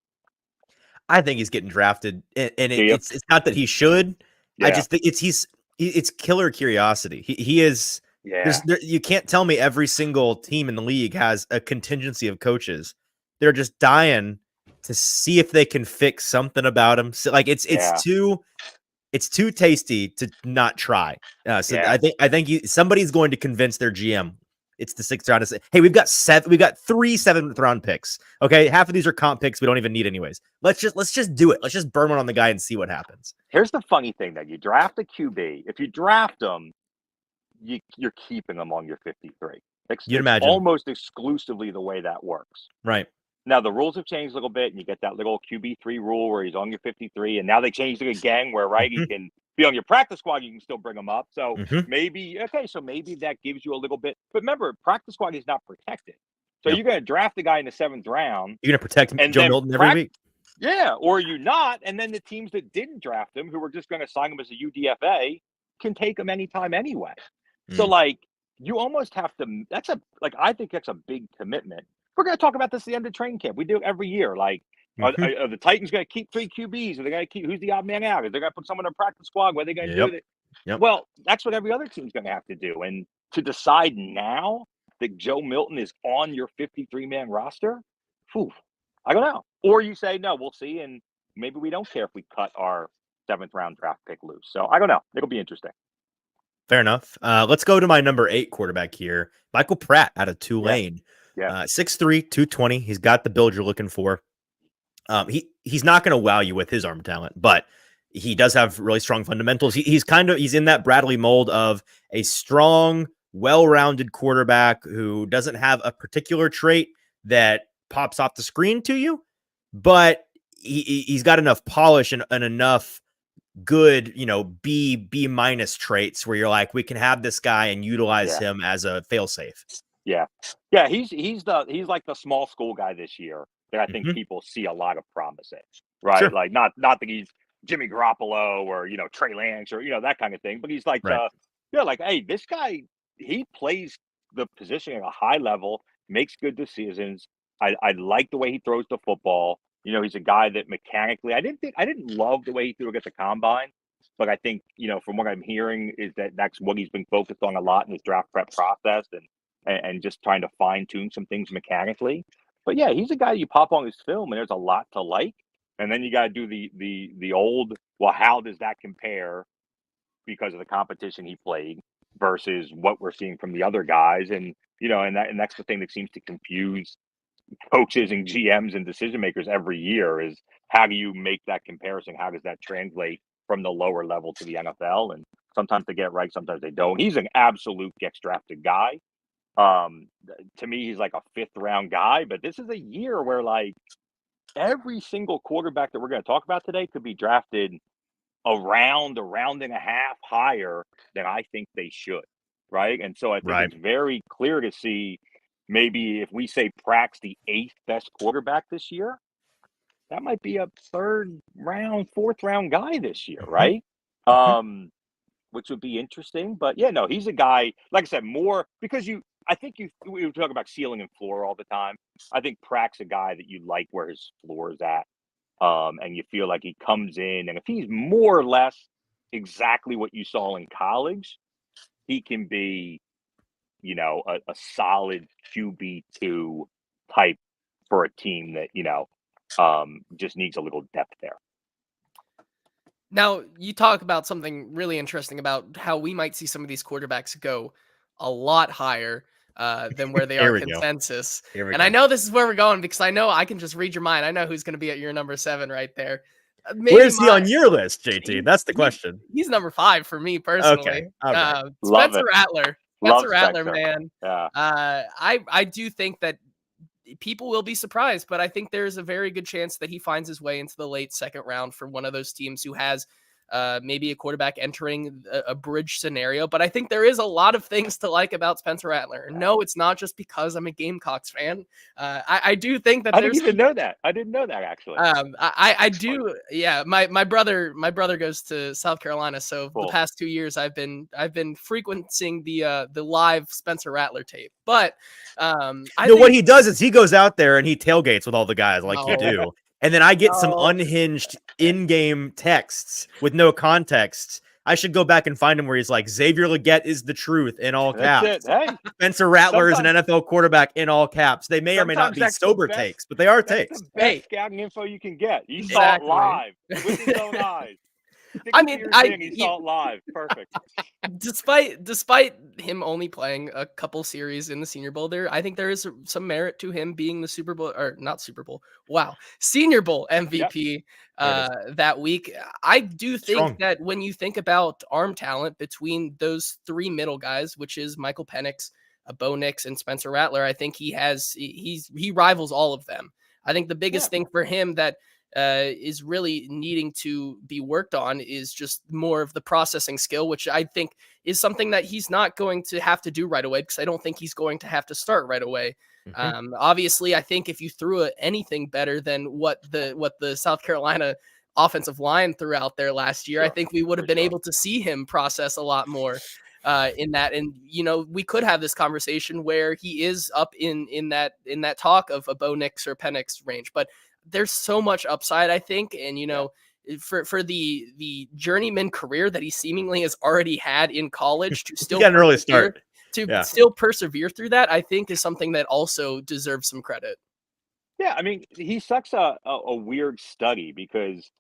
I think he's getting drafted, and it's not that he should. Yeah. I just think it's killer curiosity. He is. Yeah. You can't tell me every single team in the league has a contingency of coaches. They're just dying to see if they can fix something about him. So, like, it's too tasty to not try. I think somebody's going to convince their GM. It's the 6th round to say, hey, we've got 3 7th round picks. Okay. Half of these are comp picks we don't even need anyways. Let's just do it. Let's just burn one on the guy and see what happens. Here's the funny thing: that you draft a QB. If you draft them, you're keeping them on your 53. You'd imagine almost exclusively the way that works. Right. Now the rules have changed a little bit, and you get that little QB3 rule where he's on your 53, and now they changed it again where he can be on your practice squad. You can still bring him up. So maybe that gives you a little bit. But remember, practice squad is not protected. So you're going to draft a guy in the 7th round. You're going to protect Joe Milton every week. Yeah, or you not, and then the teams that didn't draft him, who were just going to sign him as a UDFA, can take him anytime anyway. So, like, you almost have to. I think that's a big commitment. We're going to talk about this at the end of training camp. We do it every year. Like, are the Titans going to keep 3 QBs? Are they going to keep who's the odd man out? Are they going to put someone in a practice squad? What are they going to do? Yep. Well, that's what every other team's going to have to do. And to decide now that Joe Milton is on your 53-man roster, I don't know. Or you say, no, we'll see, and maybe we don't care if we cut our 7th round draft pick loose. So I don't know. It'll be interesting. Fair enough. Let's go to my number 8 quarterback here, Michael Pratt out of Tulane. Yeah. 6'3", 220. He's got the build you're looking for. He's not going to wow you with his arm talent, but he does have really strong fundamentals. He's in that Bradley mold of a strong, well-rounded quarterback who doesn't have a particular trait that pops off the screen to you, but he's got enough polish and enough good, B minus traits where you're like, we can have this guy and utilize him as a fail-safe. Yeah. He's like the small school guy this year that I think people see a lot of promise in, right? Sure. Like not that he's Jimmy Garoppolo or Trey Lance or that kind of thing, but he's like hey, this guy, he plays the position at a high level, makes good decisions. I like the way he throws the football. He's a guy that mechanically, I didn't love the way he threw against the combine, but I think from what I'm hearing is that's what he's been focused on a lot in his draft prep process and just trying to fine tune some things mechanically. But yeah, he's a guy you pop on his film and there's a lot to like. And then you got to do the old, well, how does that compare because of the competition he played? versus what we're seeing from the other guys. And, and that's the thing that seems to confuse coaches and GMs and decision makers every year is how do you make that comparison? How does that translate from the lower level to the NFL? And sometimes they get right, sometimes they don't. He's an absolute gets drafted guy. To me, he's like a 5th round guy, but this is a year where like every single quarterback that we're going to talk about today could be drafted a round and a half higher than I think they should. Right. And so I think it's very clear to see maybe if we say Pratt's the 8th best quarterback this year, that might be a 3rd round, 4th round guy this year. Right. Which would be interesting. But yeah, no, he's a guy, like I said, more because we were talking about ceiling and floor all the time. I think Pratt's a guy that you like where his floor is at. And you feel like he comes in, and if he's more or less exactly what you saw in college, he can be, a solid QB2 type for a team that, just needs a little depth there. Now, you talk about something really interesting about how we might see some of these quarterbacks go a lot higher than where they are consensus. And I know this is where we're going because I know I can just read your mind. I know who's going to be at your number 7 right there. Where's he on your list, JT? That's the question. He's number 5 for me personally. Okay. Spencer Rattler. Love Spencer Rattler, Spencer. man. Yeah. I do think that people will be surprised, but I think there's a very good chance that he finds his way into the late 2nd round for one of those teams who has maybe a quarterback entering a bridge scenario. But I think there is a lot of things to like about Spencer Rattler. No, it's not just because I'm a Gamecocks fan. I do think that I didn't even know that. I didn't know that actually. I do. Funny. Yeah. My brother goes to South Carolina. So the past 2 years I've been frequenting the live Spencer Rattler tape. But what he does is he goes out there and he tailgates with all the guys like you do. And then I get some unhinged in-game texts with no context. I should go back and find him where he's like, Xavier Legette is the truth in all caps. Hey, Spencer Rattler is an NFL quarterback in all caps. They may or may not be sober takes, but they are takes. The best scouting info you can get. You saw it live with his own eyes. He saw it live. Perfect. Despite him only playing a couple series in the Senior Bowl there, I think there is some merit to him being the Senior Bowl MVP that week. I do think that when you think about arm talent between those 3 middle guys, which is Michael Penix, Bo Nix, and Spencer Rattler, I think he rivals all of them. I think the biggest thing for him that is really needing to be worked on is just more of the processing skill, which I think is something that he's not going to have to do right away because I don't think he's going to have to start right away. Obviously, I think if you threw anything better than what the South Carolina offensive line threw out there last year, I think we would have been able to see him process a lot more in that. And, we could have this conversation where he is up in that talk of a Bo Nix or Penix range, but there's so much upside, I think. And, for the journeyman career that he seemingly has already had in college to still get an early start still persevere through that, I think is something that also deserves some credit. Yeah. I mean, he's such a weird study because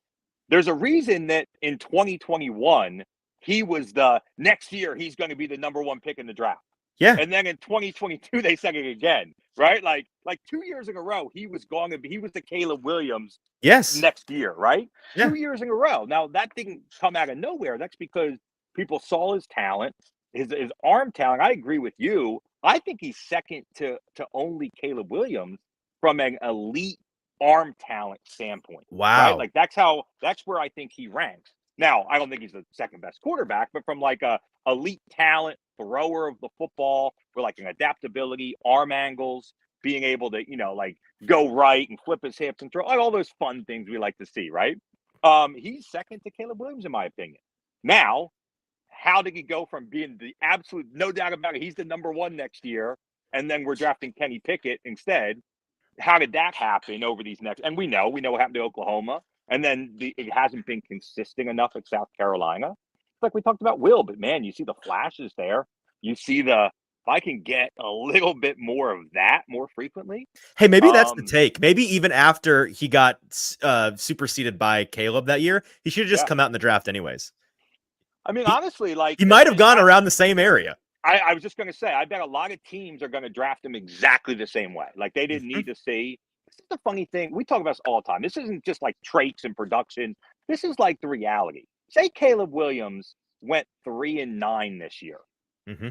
there's a reason that in 2021, he was the next year, he's going to be the number 1 pick in the draft. Yeah. And then in 2022, they said it again, right? Like 2 years in a row, he was the Caleb Williams next year, right? Yeah. 2 years in a row. Now, that didn't come out of nowhere. That's because people saw his talent, his arm talent. I agree with you. I think he's second to only Caleb Williams from an elite arm talent standpoint. Wow. Right? Like that's where I think he ranks. Now, I don't think he's the 2nd best quarterback, but from like a elite talent, thrower of the football with like an adaptability, arm angles, being able to, go right and flip his hips and throw, like all those fun things we like to see, right? He's second to Caleb Williams, in my opinion. Now, how did he go from being the absolute, no doubt about it, he's the number 1 next year, and then we're drafting Kenny Pickett instead? How did that happen over these next? And we know what happened to Oklahoma. And then it hasn't been consistent enough at South Carolina. Like we talked about Will, but man, you see the flashes there. You see if I can get a little bit more of that more frequently. Hey, maybe that's the take. Maybe even after he got superseded by Caleb that year, he should have just come out in the draft anyways. I mean, honestly, like he might have gone around the same area. I was just going to say, I bet a lot of teams are going to draft him exactly the same way. Like they didn't need to see. This is the funny thing. We talk about this all the time. This isn't just like traits and production. This is like the reality. Say Caleb Williams went 3-9 this year.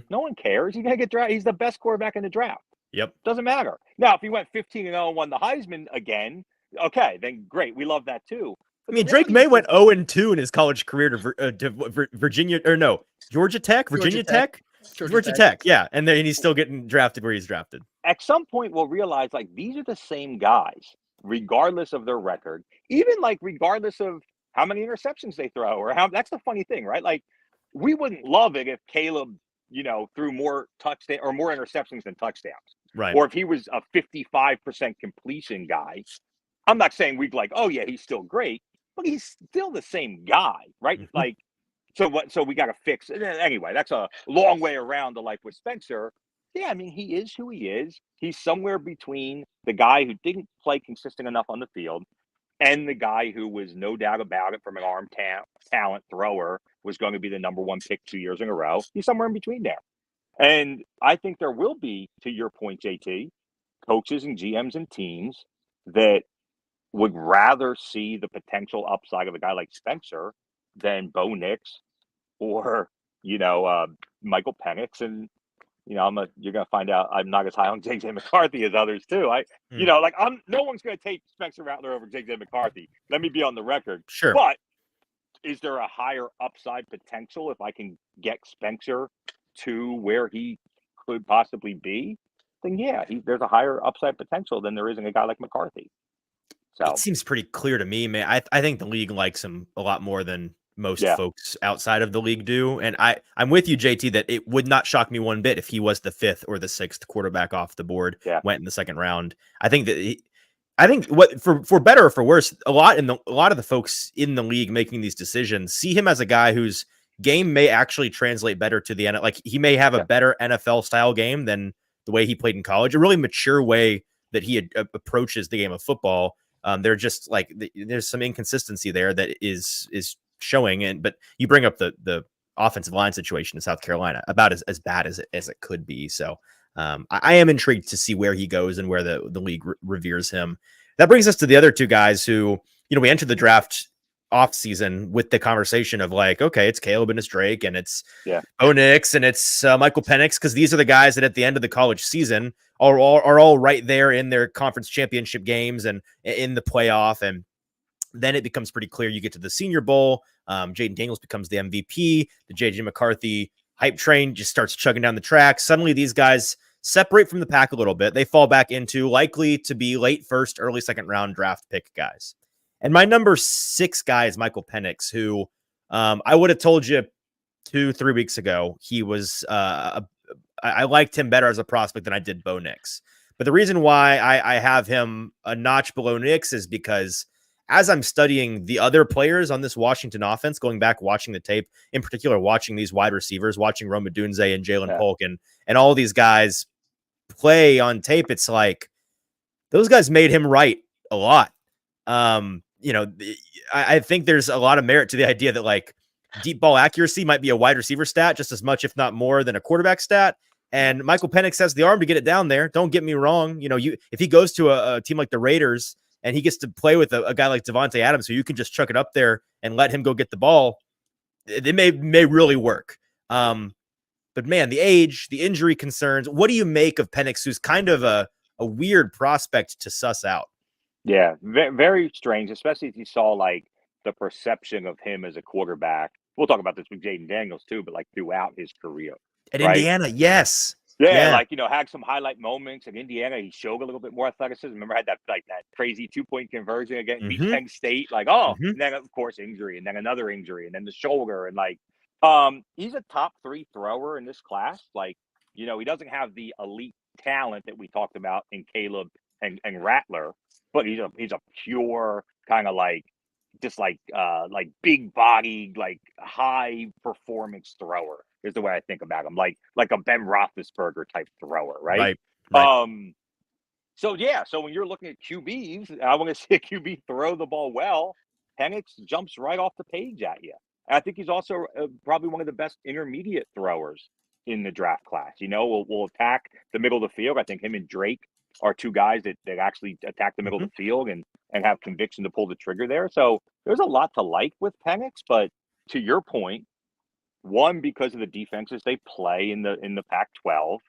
No one cares. He's going to get drafted. He's the best quarterback in the draft. Yep. Doesn't matter. Now, if he went 15-0 and won the Heisman again, okay, then great. We love that too. I mean, Drake May went 0-2 in his college career to Virginia, or no, Georgia Tech, Virginia Tech. Georgia Tech, yeah, and then he's still getting drafted where he's drafted. At some point, we'll realize like these are the same guys, regardless of their record, even like regardless of how many interceptions they throw or how. That's the funny thing, right? Like we wouldn't love it if Caleb, threw more touchdowns or more interceptions than touchdowns, right? Or if he was a 55% completion guy. I'm not saying we'd like, oh yeah, he's still great, but he's still the same guy, right? Mm-hmm. Like. So we got to fix it. Anyway, that's a long way around to like with Spencer. Yeah, I mean, he is who he is. He's somewhere between the guy who didn't play consistent enough on the field and the guy who was no doubt about it from an arm talent thrower was going to be the number 1 pick 2 years in a row. He's somewhere in between there. And I think there will be, to your point, JT, coaches and GMs and teams that would rather see the potential upside of a guy like Spencer than Bo Nix or, Michael Penix. And, you're going to find out I'm not as high on JJ McCarthy as others too. No one's going to take Spencer Rattler over JJ McCarthy. Let me be on the record. Sure. But is there a higher upside potential if I can get Spencer to where he could possibly be? Then yeah, there's a higher upside potential than there is in a guy like McCarthy. So it seems pretty clear to me, man. I think the league likes him a lot more than most folks outside of the league do. And I'm with you, JT, that it would not shock me one bit if he was the 5th or the 6th quarterback off the board, went in the 2nd round. I think what for better or for worse, a lot of the folks in the league making these decisions see him as a guy whose game may actually translate better to the NFL. Like he may have a better NFL style game than the way he played in college, a really mature way that he approaches the game of football. They're just like there's some inconsistency there that is showing. But you bring up the offensive line situation in South Carolina, about as bad as it could be. So I am intrigued to see where he goes and where the league reveres him. That brings us to the other two guys who, we entered the draft off season with the conversation of like, okay, it's Caleb and it's Drake and it's Bo Nix and it's Michael Penix, because these are the guys that at the end of the college season are all right there in their conference championship games and in the playoff. And then it becomes pretty clear you get to the Senior Bowl. Jaden Daniels becomes the MVP. The JJ McCarthy hype train just starts chugging down the track. Suddenly these guys separate from the pack a little bit. They fall back into likely to be late 1st, early 2nd round draft pick guys. And my number 6 guy is Michael Penix, who I would have told you 2-3 weeks ago he was I liked him better as a prospect than I did Bo Nix. But the reason why I have him a notch below Nix is because as I'm studying the other players on this Washington offense, going back, watching the tape, in particular, watching these wide receivers, watching Rome Odunze and Jalen Polk and all these guys play on tape, it's like those guys made him right a lot. I think there's a lot of merit to the idea that like deep ball accuracy might be a wide receiver stat just as much, if not more, than a quarterback stat. And Michael Penix has the arm to get it down there. Don't get me wrong. If he goes to a team like the Raiders and he gets to play with a guy like Devontae Adams, who you can just chuck it up there and let him go get the ball, it may really work. But man, the age, the injury concerns, what do you make of Penix, who's kind of a weird prospect to suss out? Yeah, very strange, especially if you saw like the perception of him as a quarterback. We'll talk about this with Jaden Daniels too, but like throughout his career. At Indiana, yes. Yeah, like, had some highlight moments in Indiana. He showed a little bit more athleticism. Remember, had that crazy 2-point conversion against beat Penn State. And then of course injury, and then another injury, and then the shoulder, and he's a top 3 thrower in this class. He doesn't have the elite talent that we talked about in Caleb and Rattler, but he's a pure kind of big body, high right. thrower is the way I think about him, like a Ben Roethlisberger type thrower, right? So when you're looking at QBs, I want to see a QB throw the ball well. Penix jumps right off the page at you, And I think he's also probably one of the best intermediate throwers in the draft class. We'll attack the middle of the field. I think him and Drake are two guys that actually attack the middle of the field and have conviction to pull the trigger there. So there's a lot to like with Penix, but to your point, one, because of the defenses they play in the Pac-12,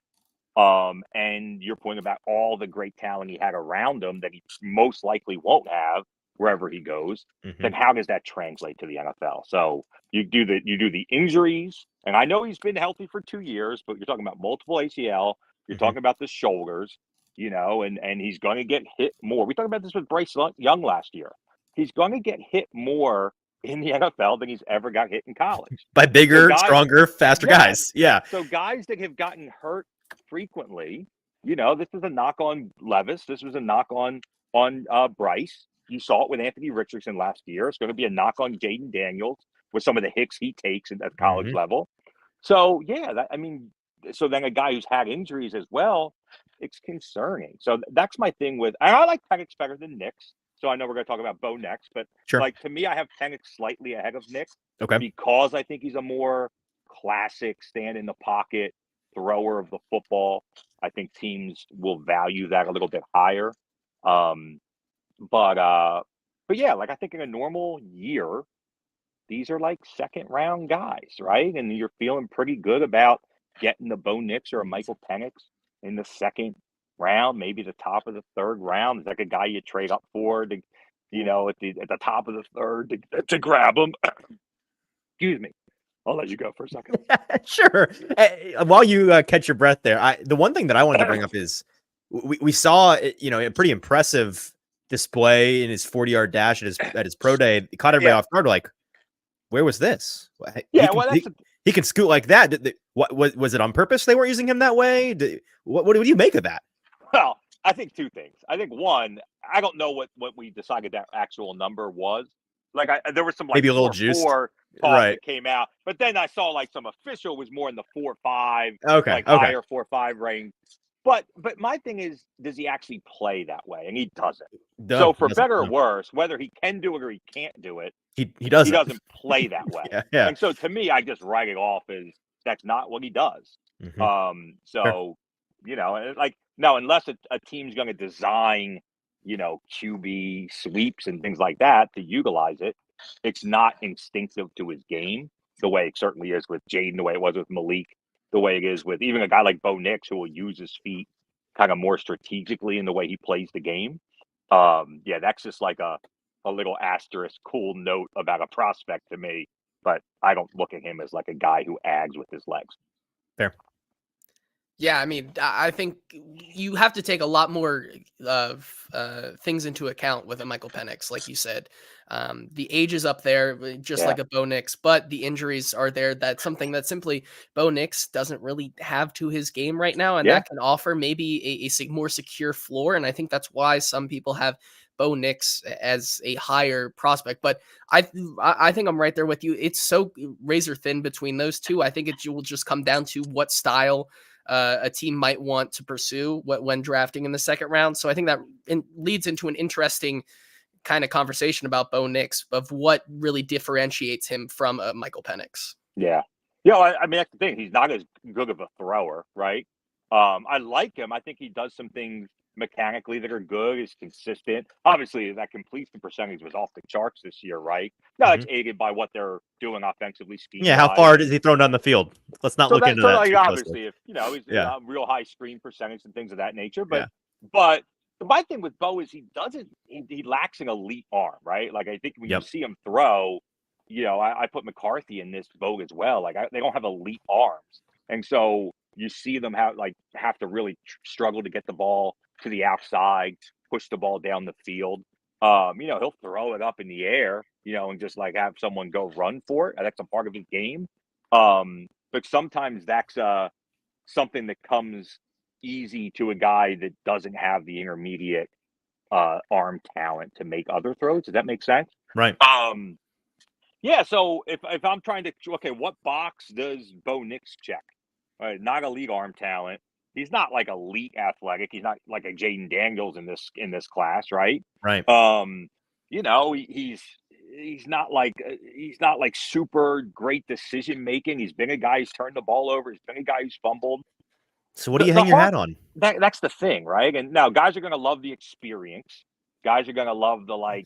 and your point about all the great talent he had around him that he most likely won't have wherever he goes, then how does that translate to the NFL? So you do the injuries, and I know he's been healthy for 2 years, but you're talking about multiple ACL, you're talking about the shoulders, and he's going to get hit more. We talked about this with Bryce Young last year. He's going to get hit more in the NFL than he's ever got hit in college. By bigger, stronger, faster guys. Yeah. So guys that have gotten hurt frequently, this was a knock on Levis. This was a knock on Bryce. You saw it with Anthony Richardson last year. It's going to be a knock on Jaden Daniels with some of the hits he takes at college level. So, so then a guy who's had injuries as well, it's concerning. So that's my thing with – I like Penix better than Nix. So I know we're going to talk about Bo next, but to me, I have Penix slightly ahead of Nix because I think he's a more classic stand in the pocket thrower of the football. I think teams will value that a little bit higher. But yeah, I think in a normal year, these are second round guys, right? And you're feeling pretty good about getting the Bo Nix or a Michael Penix in the second round, maybe the top of the third round. Is that a guy you trade up for to, at the top of the third to grab him? Excuse me. I'll let you go for a second. Sure. While you catch your breath there, the one thing that I wanted to bring up is we saw, a pretty impressive display in his 40-yard dash at his pro day. He caught everybody off guard. Where was this? He can scoot like that. What was it on purpose? They weren't using him that way. What do you make of that? Well, I think two things. I think one, I don't know what we decided that actual number was. There was some maybe a little juiced talk that came out, but then I saw some official was more in the 4-5, higher 4-5 range. But my thing is, does he actually play that way? And he doesn't. So for better or worse, whether he can do it or he can't do it, he doesn't. He doesn't play that way. Yeah. And so to me, I just write it off as that's not what he does. Now, unless a team's going to design, QB sweeps and things like that to utilize it, it's not instinctive to his game the way it certainly is with Jaden, the way it was with Malik, the way it is with even a guy like Bo Nix who will use his feet kind of more strategically in the way he plays the game. That's just a little asterisk, cool note about a prospect to me, but I don't look at him as a guy who ags with his legs. Fair. Yeah, I think you have to take a lot more of things into account with a Michael Penix, like you said. The age is up there, just like a Bo Nix, but the injuries are there. That's something that simply Bo Nix doesn't really have to his game right now, and that can offer maybe a more secure floor. And I think that's why some people have Bo Nix as a higher prospect. But I think I'm right there with you. It's so razor thin between those two. I think it will just come down to what style a team might want to pursue when drafting in the second round. So I think that leads into an interesting kind of conversation about Bo Nix of what really differentiates him from Michael Penix. Yeah. That's the thing. He's not as good of a thrower, right? I like him. I think he does some things mechanically that are good. He's consistent. Obviously, that completion percentage was off the charts this year, right? Now, it's aided by what they're doing offensively. How far is he thrown down the field? Let's not look into that. Obviously, if he's real high screen percentage and things of that nature. But my thing with Bo is he lacks an elite arm, right? I think when you see him throw, I put McCarthy in this boat as well. They don't have elite arms, and so you see them have to really struggle to get the ball to the outside, push the ball down the field. He'll throw it up in the air, and just have someone go run for it. That's a part of his game. But sometimes that's something that comes easy to a guy that doesn't have the intermediate arm talent to make other throws. Does that make sense? Right. So if I'm trying to, what box does Bo Nix check? Not elite arm talent. He's not elite athletic. He's not like a Jaden Daniels in this class, right? Right. He's he's not like super great decision making. He's been a guy who's turned the ball over. He's been a guy who's fumbled. So what do you hang your hat on? That's the thing, right? And now guys are going to love the experience. Guys are going to love the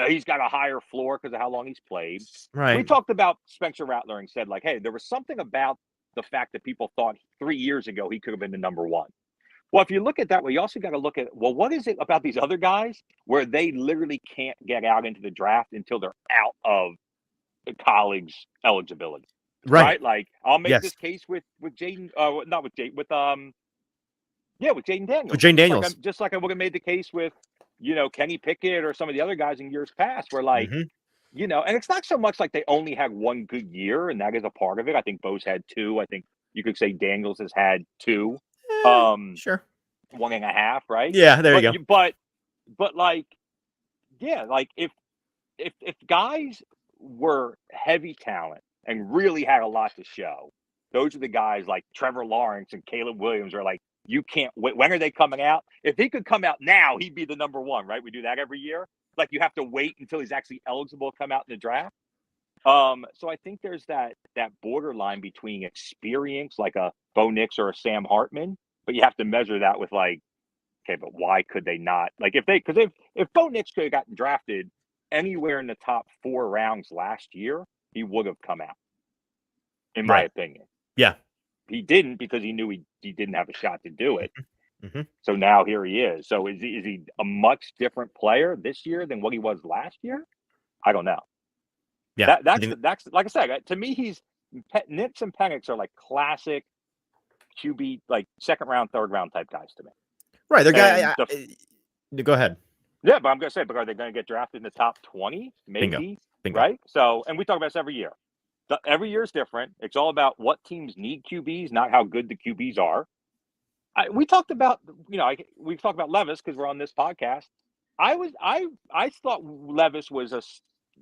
he's got a higher floor because of how long he's played. Right. We talked about Spencer Rattler and said, like, hey, there was something about the fact that people thought 3 years ago he could have been the number one. Well, if you look at that, well, you also got to look at, well, what is it about these other guys where they literally can't get out into the draft until they're out of the college eligibility? Right? Like, I'll make this case with Jaden, not with Jaden, with Jaden Daniels. With Jaden Daniels. Just like I would have made the case with, Kenny Pickett or some of the other guys in years past where and it's not so much like they only had one good year, and that is a part of it. I think Bo's had two. I think you could say Daniels has had two. Sure. 1.5, right? Yeah, there you go. But if guys were heavy talent and really had a lot to show, those are the guys like Trevor Lawrence and Caleb Williams are like, you can't wait. When are they coming out? If he could come out now, he'd be the number one, right? We do that every year. Like, you have to wait until he's actually eligible to come out in the draft. So I think there's that borderline between experience, like a Bo Nix or a Sam Hartman, but you have to measure that with okay, but why could they not? Like, if Bo Nix could have gotten drafted anywhere in the top 4 rounds last year, he would have come out, in my opinion. Yeah. He didn't because he knew he didn't have a shot to do it. Mm-hmm. So now here he is. So is he a much different player this year than what he was last year? I don't know. Yeah, that's like I said, to me, Nix and Penix are like classic QB, like second round, third round type guys to me. Right. They're go ahead. Yeah, but I'm going to say, but are they going to get drafted in the top 20? Maybe. Bingo. Right. So, and we talk about this every year. Every year is different. It's all about what teams need QBs, not how good the QBs are. We talked about, we talked about Levis because we're on this podcast. I thought Levis was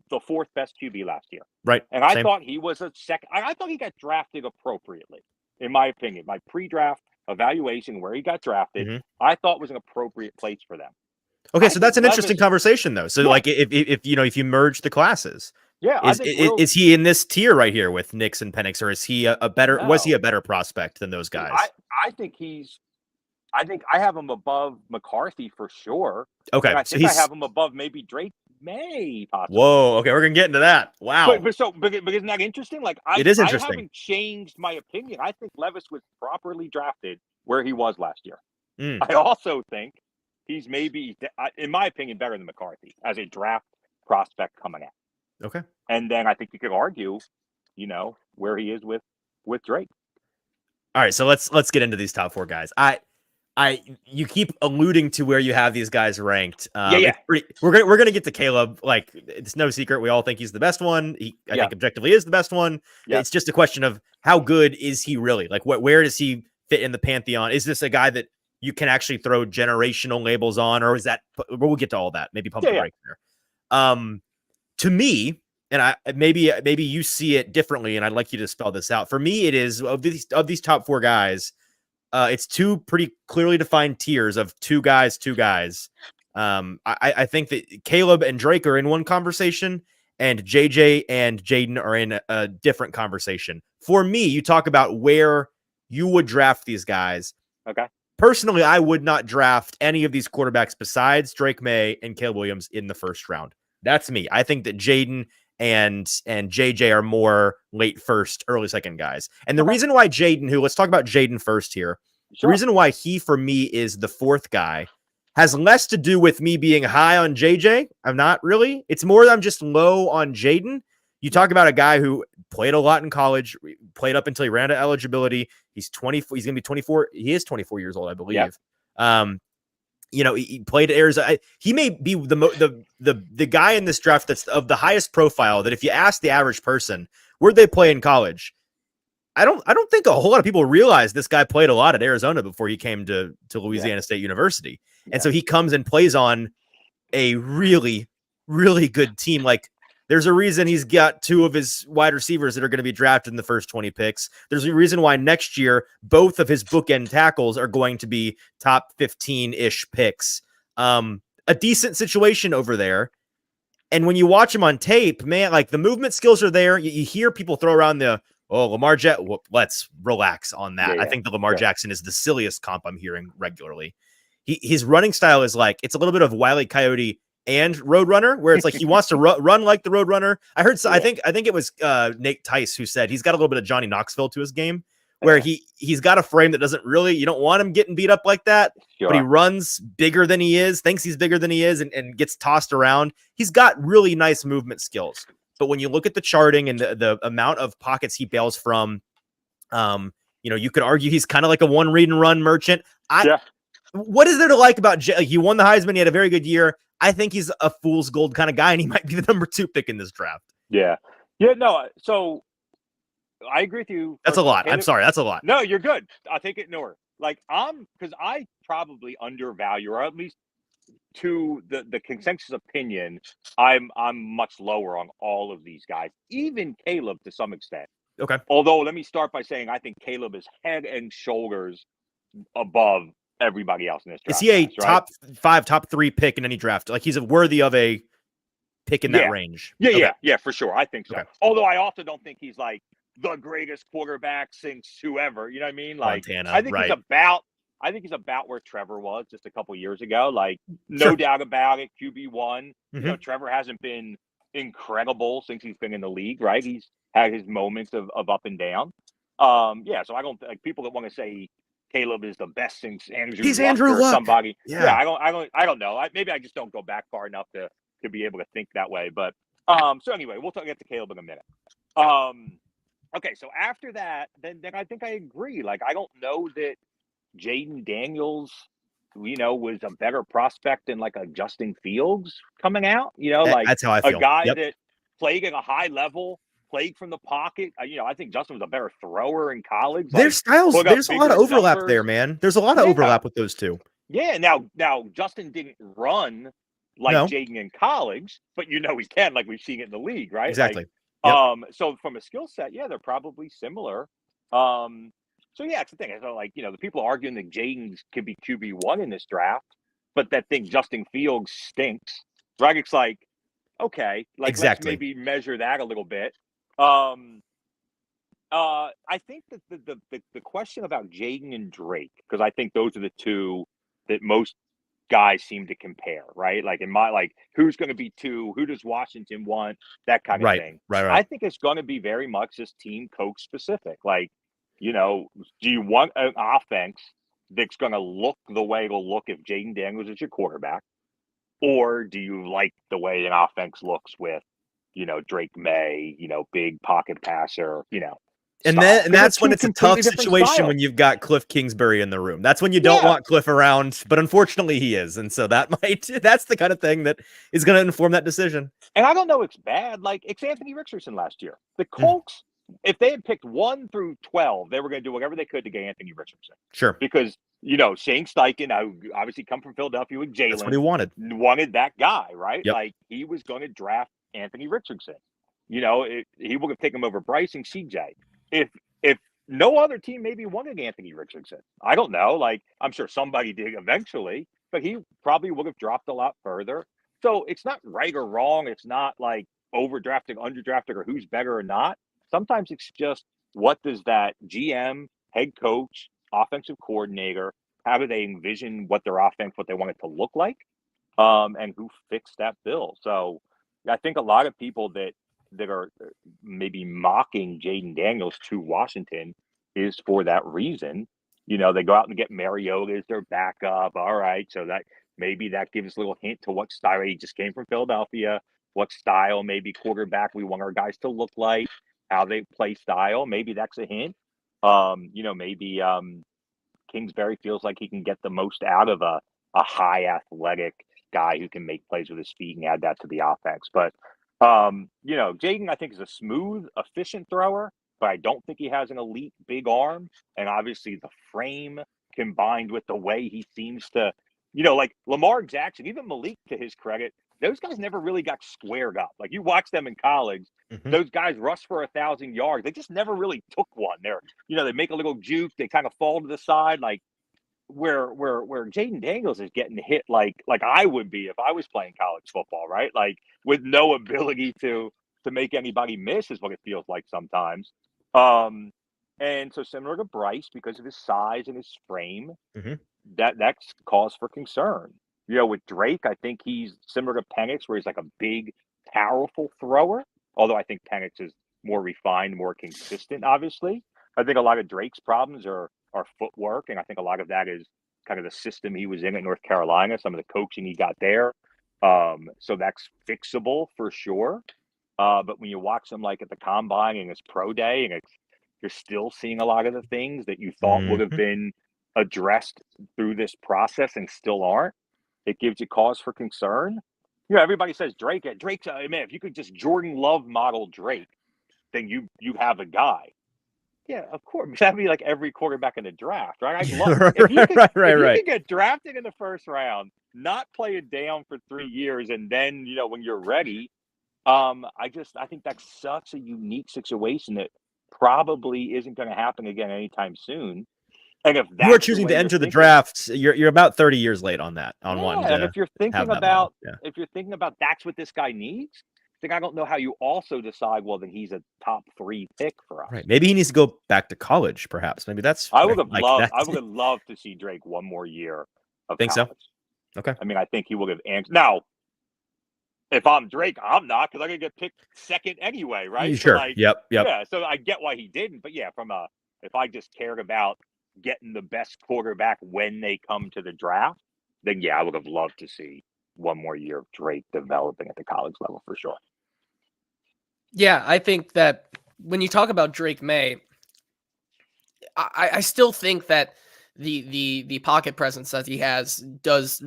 the 4th best QB last year. Right. And I thought he was a second. I thought he got drafted appropriately, in my opinion. My pre-draft evaluation where he got drafted, I thought was an appropriate place for them. Okay, so that's an interesting conversation, though. So, like, if you merge the classes, is he in this tier right here with Nix and Penix, or is he a better? No. Was he a better prospect than those guys? I think I have him above McCarthy for sure. Okay, and I have him above maybe Drake May. Possibly. Whoa. Okay, we're gonna get into that. Wow. But isn't that interesting? Like, it is interesting. I haven't changed my opinion. I think Levis was properly drafted where he was last year. I also think he's maybe, in my opinion, better than McCarthy as a draft prospect coming out. Okay. And then I think you could argue, where he is with Drake. All right, so let's get into these top 4 guys. You keep alluding to where you have these guys ranked. We're gonna get to Caleb. Like, it's no secret. We all think he's the best one. I think objectively is the best one. Yeah. It's just a question of how good is he really? Like, where does he fit in the pantheon? Is this a guy that you can actually throw generational labels on, or is that? We'll get to all that. Maybe pump the brakes there. To me, and maybe you see it differently, and I'd like you to spell this out. For me, it is of these top 4 guys. It's 2 pretty clearly defined tiers of 2 guys. I think that Caleb and Drake are in one conversation, and JJ and Jaden are in a different conversation. For me, you talk about where you would draft these guys. Okay. Personally, I would not draft any of these quarterbacks besides Drake May and Caleb Williams in the first round. That's me. I think that Jaden and JJ are more late first, early second guys. And the reason why let's talk about Jaden first here. Sure. The reason why he, for me, is the 4th guy has less to do with me being high on JJ. I'm not really. It's more that I'm just low on Jaden. You talk about a guy who played a lot in college, played up until he ran out of eligibility. He's 24. He's going to be 24. He is 24 years old, I believe. Yeah. He played at Arizona. He may be the guy in this draft that's of the highest profile, that if you ask the average person, where'd they play in college? I don't think a whole lot of people realize this guy played a lot at Arizona before he came to Louisiana State University. Yeah. And so he comes and plays on a really, really good team. Like, there's a reason he's got 2 of his wide receivers that are going to be drafted in the first 20 picks. There's a reason why next year, both of his bookend tackles are going to be top 15-ish picks. A decent situation over there. And when you watch him on tape, man, like the movement skills are there. You hear people throw around Lamar Jackson. Let's relax on that. Yeah, I think that Lamar Jackson is the silliest comp I'm hearing regularly. His running style is like, it's a little bit of Wile E. Coyote and Roadrunner, where it's like he wants to run like the Roadrunner. I heard, I think it was Nate Tice who said he's got a little bit of Johnny Knoxville to his game, where he's got a frame that doesn't really, you don't want him getting beat up like that, but he runs bigger than he is, thinks he's bigger than he is, and gets tossed around. He's got really nice movement skills. But when you look at the charting and the amount of pockets he bails from, you could argue he's kind of like a one read and run merchant. What is there to like about he won the Heisman? He had a very good year. I think he's a fool's gold kind of guy, and he might be the number 2 pick in this draft. Yeah. No. So I agree with you. That's a lot. I'm sorry. That's a lot. No, you're good. I'll take it nor. Like because I probably undervalue, or at least to the consensus opinion, I'm much lower on all of these guys, even Caleb to some extent. Okay. Although let me start by saying I think Caleb is head and shoulders above everybody else in this draft. Is he a top 5, top 3 pick in any draft? Like he's worthy of a pick in that range? Yeah, for sure. I think so. Okay. Although I also don't think he's like the greatest quarterback since whoever. You know what I mean? Like Montana, I think he's about where Trevor was just a couple years ago. Like no doubt about it. QB1. You know, Trevor hasn't been incredible since he's been in the league, right? He's had his moments of up and down. So I don't like people that want to say Caleb is the best since Andrew Luck or somebody. Yeah, I don't know. Maybe I just don't go back far enough to be able to think that way. But so anyway, we'll get to Caleb in a minute. Okay, so after that, then I think I agree. Like I don't know that Jaden Daniels, was a better prospect than like a Justin Fields coming out. Like that's how I feel. A guy that played at a high level, played from the pocket. I think Justin was a better thrower in college. Their styles, there's a lot of overlap there, man. There's a lot of overlap with those two. Yeah. Now Justin didn't run like Jaden in college, but he can, like we've seen it in the league, right? Exactly. So from a skill set, they're probably similar. So it's the thing. So the people arguing that Jaden could be QB1 in this draft, but that think Justin Fields stinks. Right? It's like, okay, let's maybe measure that a little bit. I think that the question about Jaden and Drake, because I think those are the two that most guys seem to compare, right? Like who's going to be 2? Who does Washington want? That kind of thing. Right. I think it's going to be very much this team coach specific. Like, do you want an offense that's going to look the way it'll look if Jaden Daniels is your quarterback? Or do you like the way an offense looks with, Drake May, big pocket passer, And that's when it's a tough situation when you've got Cliff Kingsbury in the room. That's when you don't want Cliff around, but unfortunately he is. And so that's the kind of thing that is going to inform that decision. And I don't know it's bad. Like it's Anthony Richardson last year. The Colts, if they had picked 1 through 12, they were going to do whatever they could to get Anthony Richardson. Sure. Because, Shane Steichen, who obviously come from Philadelphia with Jalen. That's what he wanted that guy, right? Yep. Like he was going to draft Anthony Richardson. He would have taken him over Bryce and CJ. If no other team maybe wanted Anthony Richardson, I don't know. Like I'm sure somebody did eventually, but he probably would have dropped a lot further. So it's not right or wrong. It's not like overdrafting, underdrafting, or who's better or not. Sometimes it's just what does that GM, head coach, offensive coordinator, how do they envision what their offense, what they want it to look like, and who fixed that bill. So I think a lot of people that are maybe mocking Jaden Daniels to Washington is for that reason. They go out and get Mariota as their backup. All right. So that maybe that gives a little hint to what style. He just came from Philadelphia. What style, maybe quarterback we want our guys to look like, how they play style. Maybe that's a hint. Maybe Kingsbury feels like he can get the most out of a high athletic guy who can make plays with his feet and add that to the offense. But Jaden, I think, is a smooth, efficient thrower, but I don't think he has an elite big arm. And obviously the frame combined with the way he seems to, like Lamar Jackson, even Malik, to his credit, those guys never really got squared up. Like you watch them in college, those guys rush for 1,000 yards. They just never really took one. They make a little juke. They kind of fall to the side. Like where Jaden Daniels is getting hit like I would be if I was playing college football, right? Like with no ability to make anybody miss is what it feels like sometimes. And so similar to Bryce, because of his size and his frame, that's cause for concern. With Drake, I think he's similar to Penix, where he's like a big, powerful thrower. Although I think Penix is more refined, more consistent, obviously. I think a lot of Drake's problems are footwork, and I think a lot of that is kind of the system he was in at North Carolina, some of the coaching he got there. So that's fixable for sure. But when you watch him like at the combine and his pro day, and you're still seeing a lot of the things that you thought would have been addressed through this process and still aren't, it gives you cause for concern. Everybody says Drake's, man, if you could just Jordan Love model Drake, then you have a guy. Yeah, of course. That'd be like every quarterback in the draft, right? I'd love if you could get drafted in the first round, not play it down for 3 years, and then when you're ready. I think that's such a unique situation that probably isn't going to happen again anytime soon. And if you are choosing to enter the draft, you're about 30 years late on that. And if you're thinking about that's what this guy needs, then I don't know how you also decide, well, then he's a top 3 pick for us. Right. Maybe he needs to go back to college, perhaps. Maybe that's. I would have loved to see Drake one more year of college. So? Okay. I mean, I think he would have answered. Now, if I'm Drake, I'm not, because I'm gonna get picked second anyway, right? Sure. So Yep. Yeah. So I get why he didn't, but yeah, if I just cared about getting the best quarterback when they come to the draft, then yeah, I would have loved to see one more year of Drake developing at the college level for sure. Yeah, I think that when you talk about Drake May, I still think that the pocket presence that he has does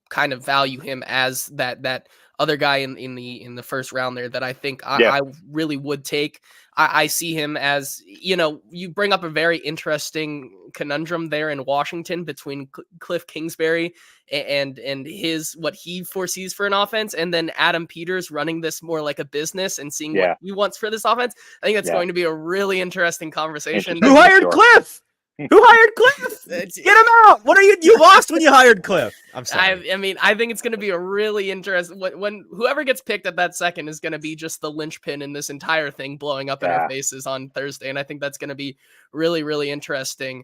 kind of value him as that other guy in the first round there that I think I really would take. I see him as, you bring up a very interesting conundrum there in Washington between Cliff Kingsbury and what he foresees for an offense, and then Adam Peters running this more like a business and seeing what he wants for this offense. I think that's going to be a really interesting conversation. Who hired Cliff? Who hired Cliff? Get him out! What are you lost when you hired Cliff? I'm sorry. I mean, I think it's going to be a really interesting. When whoever gets picked at that second is going to be just the linchpin in this entire thing blowing up in our faces on Thursday, and I think that's going to be really, really interesting.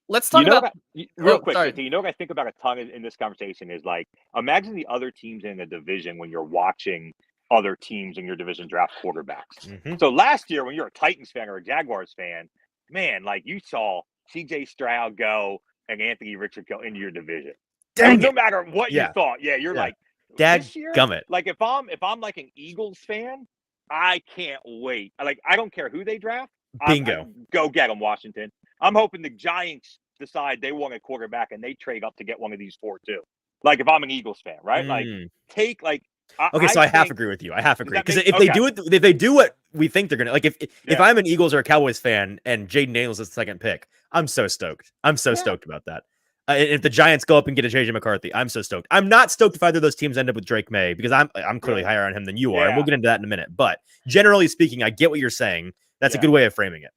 Let's talk about real quick. Sorry. What I think about a ton in this conversation is like, imagine the other teams in the division when you're watching other teams in your division draft quarterbacks. So last year, when you're a Titans fan or a Jaguars fan, man, like you saw C.J. Stroud go and Anthony Richard go into your division. No matter what you thought, you're like, this year, gummit. Like if I'm like an Eagles fan, I can't wait. I don't care who they draft. Bingo. Go get them, Washington. I'm hoping the Giants decide they want a quarterback and they trade up to get one of these 4 too. Like if I'm an Eagles fan, right? Like take like. I half agree with you. I half agree because if they do what we think they're gonna, like if I'm an Eagles or a Cowboys fan and Jaden Daniels is the second pick, I'm so stoked. I'm so stoked about that. If the Giants go up and get a JJ McCarthy, I'm so stoked. I'm not stoked if either of those teams end up with Drake May because I'm clearly higher on him than you are, and we'll get into that in a minute. But generally speaking, I get what you're saying. That's a good way of framing it.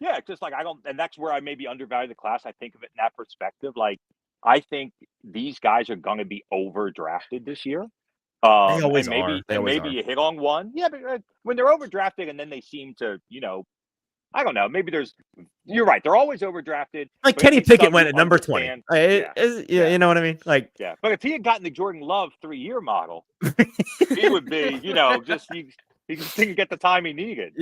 Yeah, just like and that's where I maybe undervalue the class. I think of it in that perspective. Like I think these guys are going to be overdrafted this year. They always are. Maybe you hit on one. Yeah, but when they're overdrafted and then they seem to, I don't know. Maybe you're right. They're always overdrafted. Like Kenny Pickett went at number 20. You know what I mean? Like, but if he had gotten the Jordan Love 3-year model, he would be, he just didn't get the time he needed.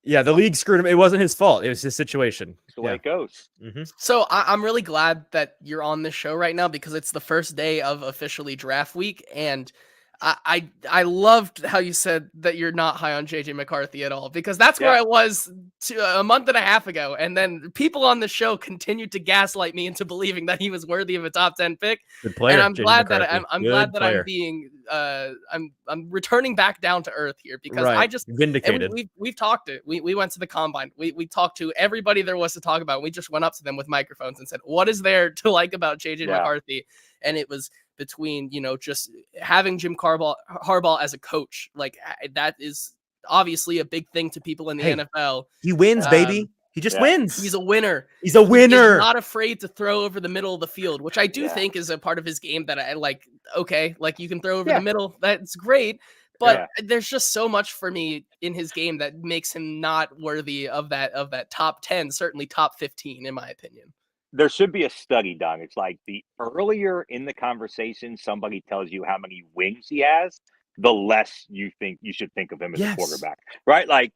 Yeah, the league screwed him. It wasn't his fault. It was his situation. That's the way it goes. So I'm really glad that you're on this show right now because it's the first day of officially draft week. And I loved how you said that you're not high on JJ McCarthy at all, because that's where I was a month and a half ago. And then people on the show continued to gaslight me into believing that he was worthy of a top 10 pick. Good player, and I'm JJ glad McCarthy. that I'm glad that I'm being I'm returning back down to earth here, because I just vindicated. We've talked it. We went to the combine. We talked to everybody there was to talk about. We just went up to them with microphones and said, "What is there to like about JJ McCarthy?" And it was between, just having Jim Harbaugh as a coach, like that is obviously a big thing to people in the NFL. He wins, baby. He just wins. He's a winner. He's a winner. He's not afraid to throw over the middle of the field, which I do think is a part of his game that I like. Okay, like you can throw over the middle. That's great. But there's just so much for me in his game that makes him not worthy of that top 10, certainly top 15, in my opinion. There should be a study done. It's like the earlier in the conversation somebody tells you how many wins he has, the less you think you should think of him as a quarterback, right? Like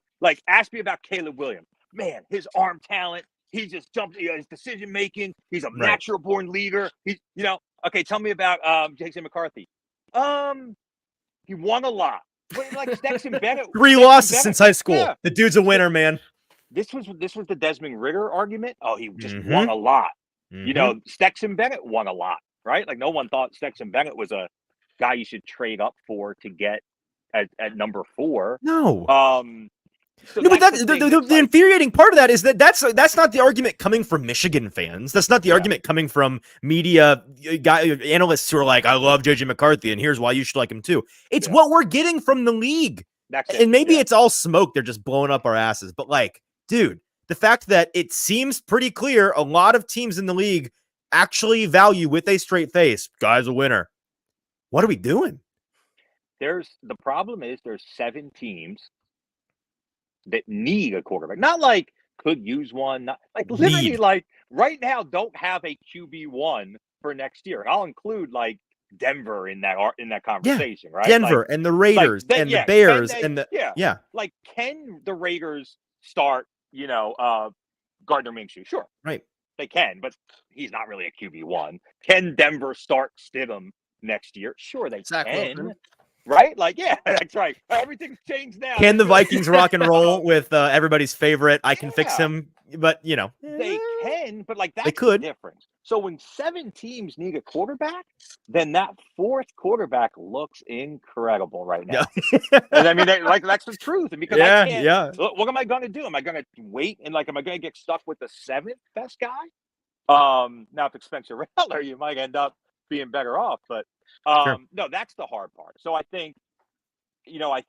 ask me about Caleb Williams. Man, his arm talent, he just jumped, his decision making. He's a natural born leader. He's, okay. Tell me about Jason McCarthy. He won a lot. But like Stetson Bennett, 3 losses since high school. Yeah. The dude's a winner, man. This was the Desmond Ridder argument. Oh, he just won a lot. Stetson Bennett won a lot, right? Like no one thought Stetson Bennett was a guy you should trade up for to get at number 4. No. So no, but the infuriating part of that is that's not the argument coming from Michigan fans. That's not the argument coming from media analysts who are like, I love JJ McCarthy, and here's why you should like him too. It's what we're getting from the league. And maybe it's all smoke. They're just blowing up our asses. But like, dude, the fact that it seems pretty clear a lot of teams in the league actually value with a straight face, guy's a winner. What are we doing? The problem is there's 7 teams that need a quarterback. Not like could use one, not like literally like right now don't have a QB1 for next year. I'll include like Denver in that conversation, right? Denver and the Raiders and the Bears Like can the Raiders start, Gardner Minshew? Sure. Right. They can, but he's not really a QB1. Can Denver start Stidham next year? Sure, they can. Right? Like, yeah, that's right. Everything's changed now. Can the Vikings rock and roll with everybody's favorite? I can fix him, but they can, but like that's the difference. So when 7 teams need a quarterback, then that 4th quarterback looks incredible right now. And I mean, that's the truth. And because I can't, what am I going to do? Am I going to wait and am I going to get stuck with the 7th best guy? Now if it's Spencer Rattler, you might end up being better off, but. No, that's the hard part. So I think, I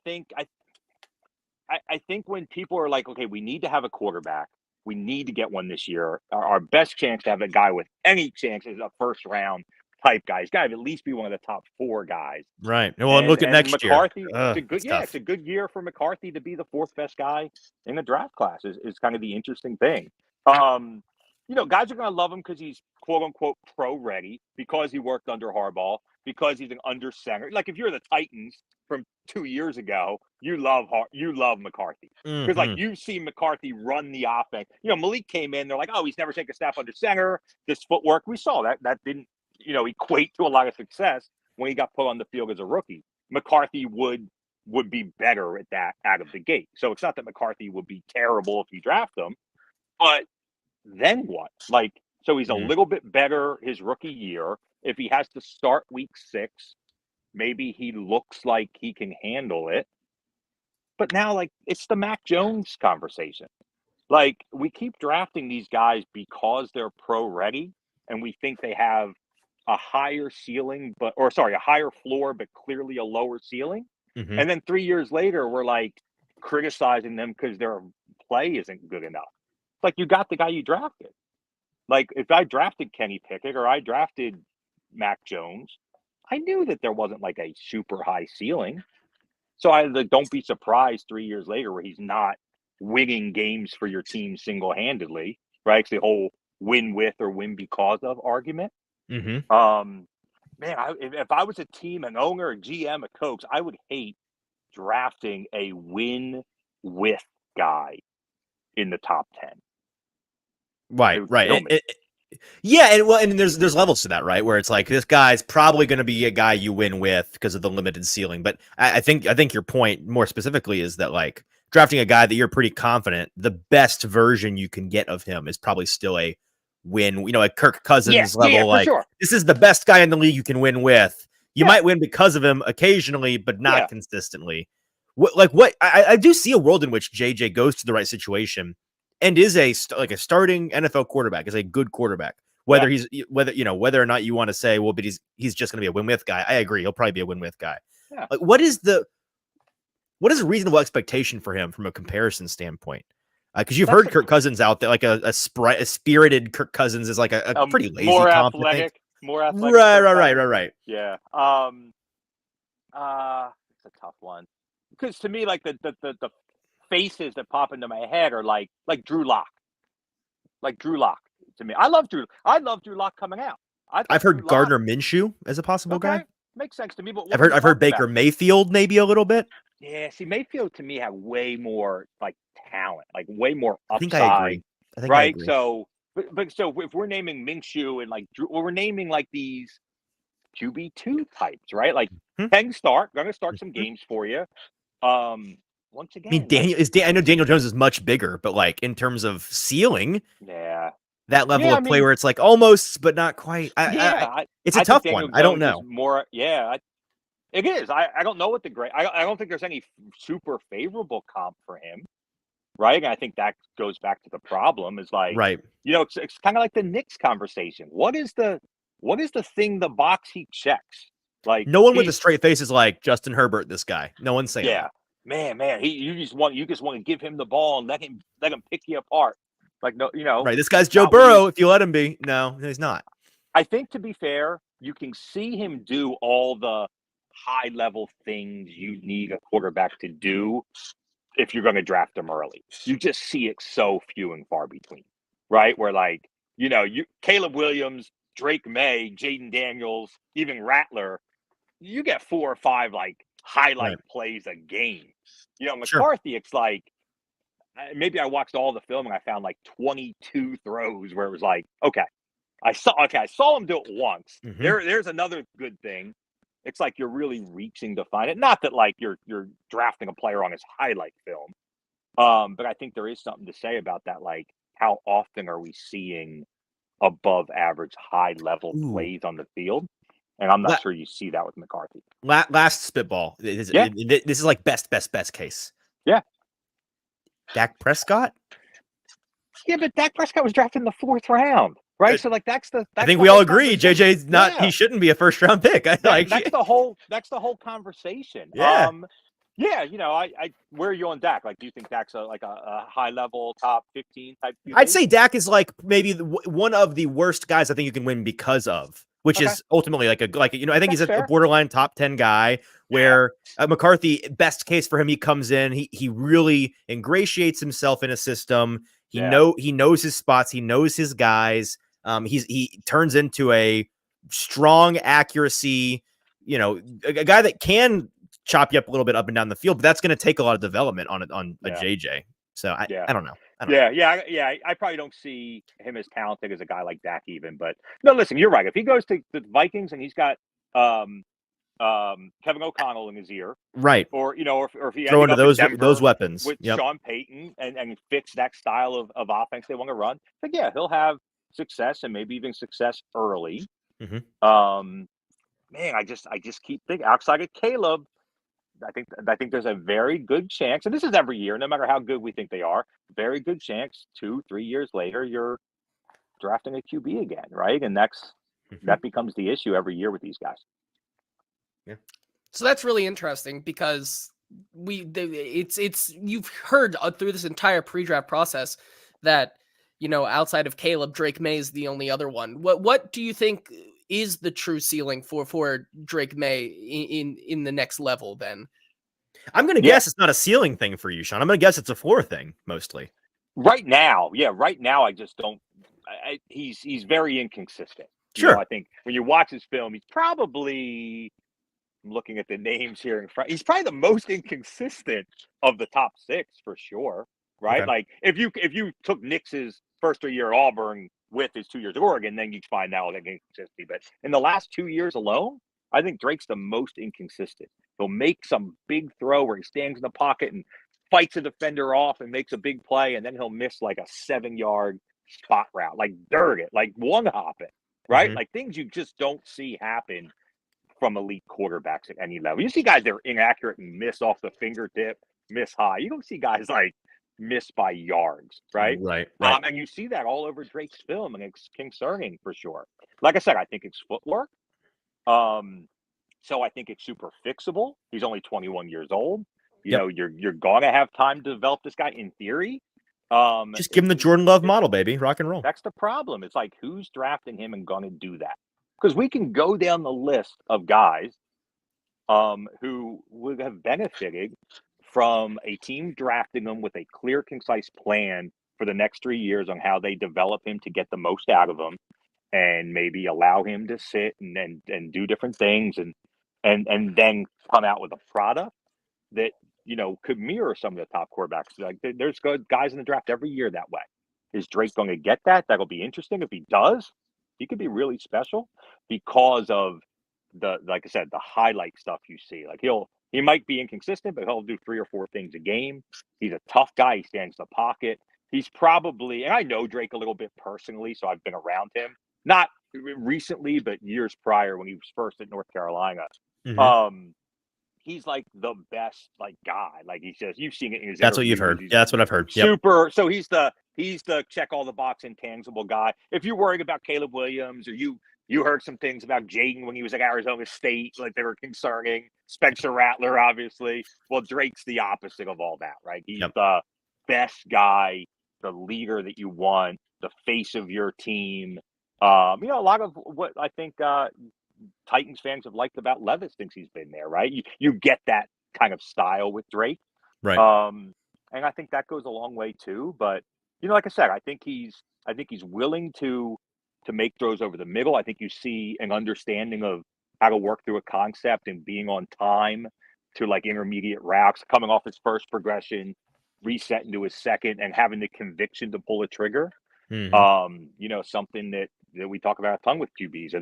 think when people are like, okay, we need to have a quarterback, we need to get one this year. Our best chance to have a guy with any chance is a 1st round type guy. He's got to at least be one of the top 4 guys. Right. Well, look at next McCarthy, year. It's a good year for McCarthy to be the 4th best guy in the draft class is kind of the interesting thing. Guys are going to love him because he's quote unquote pro ready, because he worked under Harbaugh, because he's an under center. Like if you're the Titans from 2 years ago, you love McCarthy because like you've seen McCarthy run the offense. Malik came in, they're like, oh, he's never taken a snap under center. This footwork, we saw that didn't equate to a lot of success when he got put on the field as a rookie. McCarthy would be better at that out of the gate. So it's not that McCarthy would be terrible if you draft him, but then what? So he's a little bit better his rookie year. If he has to start week 6, maybe he looks like he can handle it. But now, it's the Mac Jones conversation. We keep drafting these guys because they're pro ready, and we think they have a higher ceiling, a higher floor, but clearly a lower ceiling. Mm-hmm. And then 3 years later, we're criticizing them because their play isn't good enough. You got the guy you drafted. If I drafted Kenny Pickett or I drafted Mac Jones, I knew that there wasn't a super high ceiling. So I don't be surprised 3 years later where he's not winning games for your team single-handedly, right? It's the whole win with or win because of argument. Mm-hmm. If I was a team, an owner, a GM, a coach, I would hate drafting a win with guy in the top 10. Right. And there's levels to that, right? Where it's this guy's probably going to be a guy you win with because of the limited ceiling. But I think your point more specifically is that drafting a guy that you're pretty confident the best version you can get of him is probably still a win. A Kirk Cousins level. Sure. This is the best guy in the league you can win with. You might win because of him occasionally, but not consistently. I do see a world in which JJ goes to the right situation and is a starting NFL quarterback, is a good quarterback. Whether or not you want to say, well, but he's just going to be a win with guy. I agree. He'll probably be a win with guy. Yeah. What is a reasonable expectation for him from a comparison standpoint? Because you've heard Kirk Cousins out there, like a spirited Kirk Cousins is like a pretty lazy more comp, athletic, more athletic. Right. Yeah. It's a tough one because to me, like the faces that pop into my head are like Drew Lock, to me. I love Drew Lock coming out. I've heard Gardner Minshew as a possible guy. Makes sense to me. But I've heard Baker Mayfield maybe a little bit. Yeah, see, Mayfield to me had way more like talent, like way more upside. I think I agree. Right. I agree. So, but so if we're naming Minshew and like Drew, we're naming like these QB2 types, right? Like going to start some games for you. Once again, I mean, I know Daniel Jones is much bigger, but like in terms of ceiling, that level of play where it's like almost, but not quite. It's a tough one. I don't know. It is. I don't know what the grade. I don't think there's any super favorable comp for him, right? And I think that goes back to the problem is like, right. It's kind of like the Knicks conversation. What is the thing, the box he checks? Like no one with a straight face is like Justin Herbert. This guy, no one's saying. Yeah, that. man. You just want to give him the ball and let him pick you apart. Like no, right. This guy's Joe Burrow. If you let him be, no, he's not. I think to be fair, you can see him do all the high level things you need a quarterback to do if you're going to draft him early. You just see it so few and far between, right? Where like, Caleb Williams, Drake May, Jaden Daniels, even Rattler, you get 4 or 5 like highlight plays a game. McCarthy, it's like, maybe I watched all the film and I found like 22 throws where it was like, I saw him do it once. Mm-hmm. There's another good thing. It's like you're really reaching to find it. Not that like you're drafting a player on his highlight film. But I think there is something to say about that. Like, how often are we seeing above average high level plays on the field? And I'm not sure you see that with McCarthy. Last spitball. This is like best case. Yeah. Dak Prescott? Yeah, but Dak Prescott was drafted in the 4th round. Right, so like that's I think we all agree. JJ's not. Yeah. He shouldn't be a first round pick. That's the whole conversation. Yeah. Where are you on Dak? Like, do you think Dak's a high level top 15 type? QB? I'd say Dak is like maybe one of the worst guys I think you can win because of, which is ultimately I think he's a borderline top 10 guy. Where McCarthy, best case for him, he comes in, he really ingratiates himself in a system. He knows his spots. He knows his guys. He turns into a strong accuracy, a guy that can chop you up a little bit up and down the field, but that's going to take a lot of development on a JJ. So I don't know. I probably don't see him as talented as a guy like Dak even, but no, listen, you're right. If he goes to the Vikings and he's got Kevin O'Connell in his ear, right? Or if he throw into those weapons with Sean Payton and fits that style of offense they want to run, but he'll have success and maybe even success early. Mm-hmm. Man, I just keep thinking outside of Caleb. I think there's a very good chance, and this is every year, no matter how good we think they are, very good chance 2-3 years later you're drafting a QB again, right? And that becomes the issue every year with these guys. Yeah. So that's really interesting because you've heard through this entire pre-draft process that outside of Caleb, Drake May is the only other one. What do you think is the true ceiling for Drake May in the next level? Then I'm going to guess it's not a ceiling thing for you, Sean. I'm going to guess it's a floor thing mostly. Right now, I just don't. He's very inconsistent. Sure, I think when you watch his film, he's probably. I'm looking at the names here in front. He's probably the most inconsistent of the top 6 for sure, right? Okay. Like if you took Knicks's first year at Auburn with his 2 years at Oregon, then you'd find out that inconsistency. But in the last 2 years alone, I think Drake's the most inconsistent. He'll make some big throw where he stands in the pocket and fights a defender off and makes a big play, and then he'll miss like a 7-yard spot route, like dirt it, like one hop it, right? Mm-hmm. Like things you just don't see happen from elite quarterbacks at any level. You see guys that are inaccurate and miss off the fingertip, miss high. You don't see guys like miss by yards, right? Right. And you see that all over Drake's film, and it's concerning for sure. Like I said, I think it's footwork. So I think it's super fixable. He's only 21 years old. You know, you're going to have time to develop this guy in theory. Just give him the Jordan Love model, baby. Rock and roll. That's the problem. It's like, who's drafting him and going to do that? Because we can go down the list of guys who would have benefited from a team drafting them with a clear, concise plan for the next 3 years on how they develop him to get the most out of him, and maybe allow him to sit and do different things and then come out with a product that, could mirror some of the top quarterbacks. Like, there's good guys in the draft every year that way. Is Drake going to get that? That'll be interesting. If he does, he could be really special because of like I said, the highlight stuff you see. Like, he might be inconsistent, but he'll do 3 or 4 things a game. He's a tough guy. He stands in the pocket. He's probably, and I know Drake a little bit personally, so I've been around him. Not recently, but years prior when he was first at North Carolina. Mm-hmm. He's like the best guy. Like, he's just, you've seen it in his That's what you've heard. Yeah, that's what I've heard. Yep. Super. So he's the check all the box intangible guy. If you're worried about Caleb Williams, or you heard some things about Jaden when he was at Arizona State, like they were concerning. Spencer Rattler, obviously. Well, Drake's the opposite of all that, right? He's the best guy, the leader that you want, the face of your team. A lot of what I think Titans fans have liked about Levis since he's been there, right? You get that kind of style with Drake, right? And I think that goes a long way too. But like I said, I think he's willing to make throws over the middle. I think you see an understanding of how to work through a concept and being on time to intermediate routes, coming off his first progression, reset into his second, and having the conviction to pull a trigger. Mm-hmm. Something that we talk about a ton with QBs.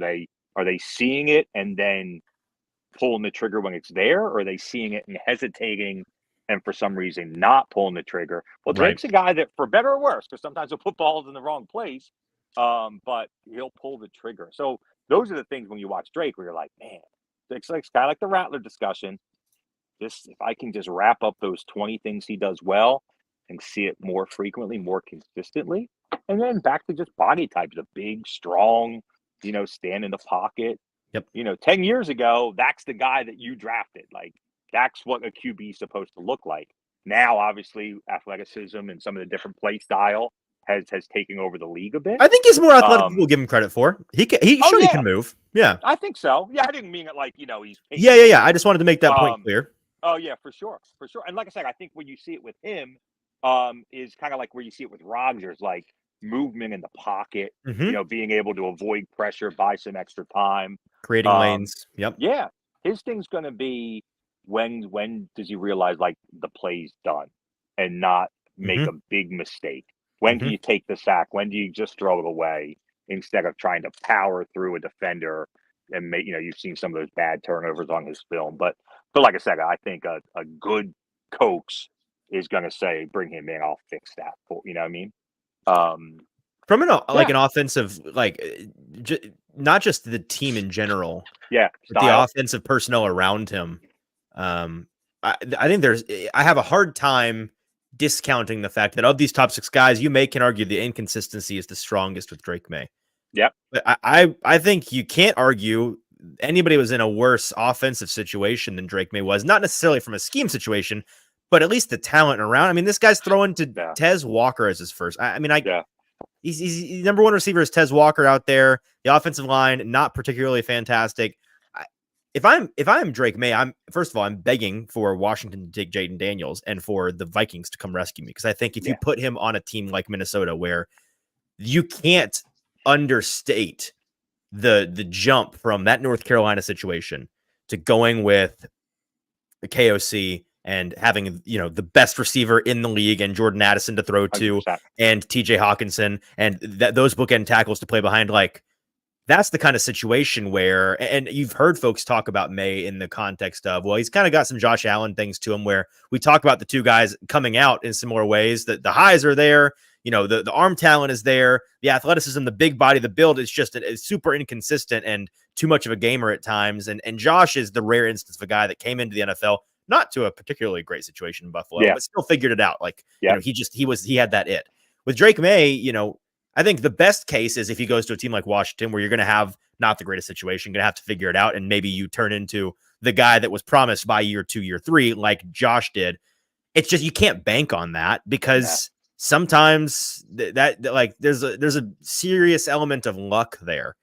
Are they seeing it and then pulling the trigger when it's there, or are they seeing it and hesitating and for some reason not pulling the trigger? Well, Drake's a guy that, for better or worse, because sometimes he'll put balls in the wrong place, but he'll pull the trigger. So those are the things when you watch Drake where you're like, man, it's kind of like the Rattler discussion. If I can just wrap up those 20 things he does well and see it more frequently, more consistently, and then back to just body types, the big, strong, stand in the pocket. Yep. 10 years ago, that's the guy that you drafted. Like, that's what a QB is supposed to look like. Now, obviously, athleticism and some of the different play style has taken over the league a bit. I think he's more athletic than people give him credit for. He can move. Yeah. I think so. Yeah, I didn't mean it like, he's Yeah. I just wanted to make that point clear. Oh, yeah, for sure. And like I said, I think when you see it with him, is kind of like where you see it with Rodgers, like movement in the pocket, being able to avoid pressure, buy some extra time. Creating lanes. Yep. Yeah. His thing's going to be when does he realize the play's done and not make a big mistake? When do you take the sack? When do you just throw it away instead of trying to power through a defender and make, you've seen some of those bad turnovers on his film. But like I said, I think a good coach is going to say, bring him in, I'll fix that. You know what I mean? From an offensive, not just the team in general. Yeah. But the offensive personnel around him. I think I have a hard time discounting the fact that of these top 6 guys, you can argue the inconsistency is the strongest with Drake May. Yep. But I think you can't argue anybody was in a worse offensive situation than Drake May was, not necessarily from a scheme situation, but at least the talent around. I mean, this guy's throwing to Tez Walker as his first. He's number 1 receiver is Tez Walker out there. The offensive line, not particularly fantastic. If I'm Drake May, I'm begging for Washington to take Jaden Daniels and for the Vikings to come rescue me, because I think if you put him on a team like Minnesota, where you can't understate the jump from that North Carolina situation to going with the KOC and having the best receiver in the league and Jordan Addison to throw to 100%. And TJ Hawkinson and those bookend tackles to play behind, that's the kind of situation where, and you've heard folks talk about May in the context of, well, he's kind of got some Josh Allen things to him, where we talk about the two guys coming out in similar ways, that the highs are there, the arm talent is there, the athleticism, the big body, the build is just it's super inconsistent and too much of a gamer at times. And Josh is the rare instance of a guy that came into the NFL, not to a particularly great situation in Buffalo, but still figured it out. He had that it. With Drake May, I think the best case is if he goes to a team like Washington, where you're going to have not the greatest situation, going to have to figure it out. And maybe you turn into the guy that was promised by year 2, year 3, like Josh did. It's just, you can't bank on that, because sometimes that like there's a serious element of luck there.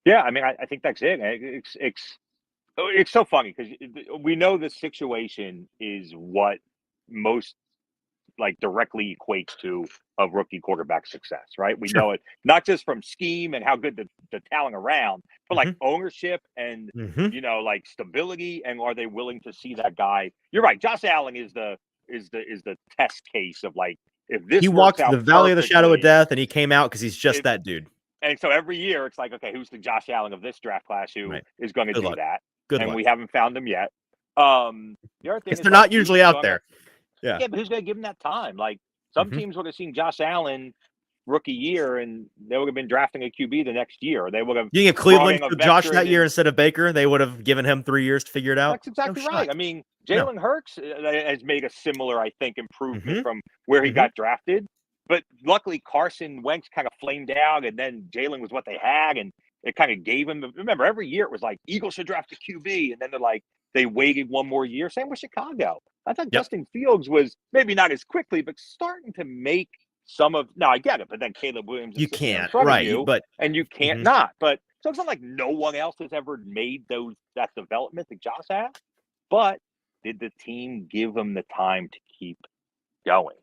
Yeah. I mean, I think that's it. It's so funny because we know this situation is what most like directly equates to a rookie quarterback success, right? We Sure. know it not just from scheme and how good the talent around, but like ownership and like stability, and are they willing to see that guy? You're right. Josh Allen is the test case of like, if this He works walked out the valley of the shadow of perfectly, death, and he came out because he's just that dude. and so every year it's like, okay, who's the Josh Allen of this draft class who is going to Good do luck. that? Good and luck. we haven't found them yet. The other thing is They're like, not usually out there. Yeah, but who's going to give him that time? Like, some teams would have seen Josh Allen rookie year, and they would have been drafting a QB the next year. They would have. You think if Cleveland took Josh that year instead of Baker, they would have given him 3 years to figure it out? That's exactly right. I mean, Jalen Hurts has made a similar, I think, improvement from where he got drafted. But luckily, Carson Wentz kind of flamed out, and then Jalen was what they had, and it kind of gave him. Remember, every year it was like, Eagles should draft a QB, and then they're like, they waited one more year. Same with Chicago. I thought Justin Fields was maybe not as quickly, but starting to make some of. Now I get it, but then Caleb Williams, you can't, right? And you can't not. But so it's not like no one else has ever made that development that Josh has. But did the team give him the time to keep going?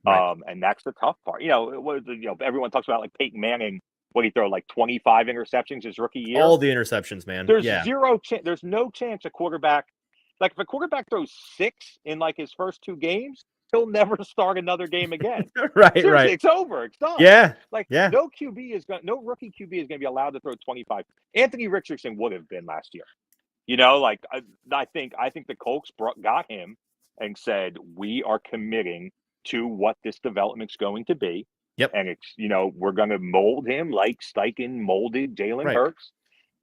Right. And that's the tough part. Everyone talks about like Peyton Manning. What he throw, like 25 interceptions his rookie year? All the interceptions, man. There's zero chance. There's no chance a quarterback, like if a quarterback throws 6 in like his first 2 games, he'll never start another game again. Right. It's over. It's done. Yeah. No rookie QB is going to be allowed to throw 25. Anthony Richardson would have been last year. I think the Colts got him and said, we are committing to what this development's going to be. Yep. And it's, we're going to mold him like Steichen molded Jalen Hurts.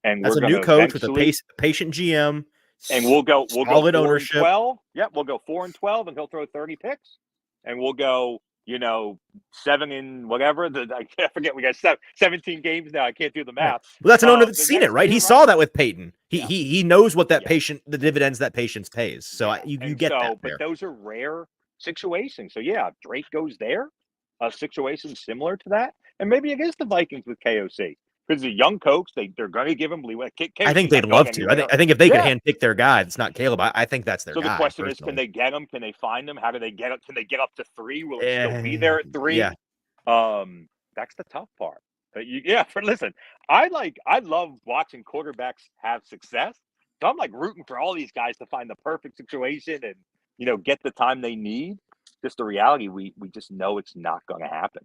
And as we're a new coach with a patient GM. And we'll go solid ownership. 4-12. Yep, we'll go 4-12, and he'll throw 30 picks. And we'll go, 7 in whatever. I forget. We got 17 games now. I can't do the math. Well, that's an owner that's seen it, right? He saw that with Peyton. He knows what that the dividends that patience pays. So you get that. But those are rare situations. So yeah, Drake goes there. A situation similar to that, and maybe it is the Vikings with KOC because the young coach, they're going to give him leeway. I think they'd love to. I think if they could handpick their guy, it's not Caleb. I think that's their guy. So the question personally. is, can they get him? Can they find him? How do they get up? Can they get up to 3? Will it still be there at 3? Yeah. That's the tough part. But listen, I love watching quarterbacks have success. So I'm like rooting for all these guys to find the perfect situation and get the time they need. Just the reality, we just know it's not going to happen.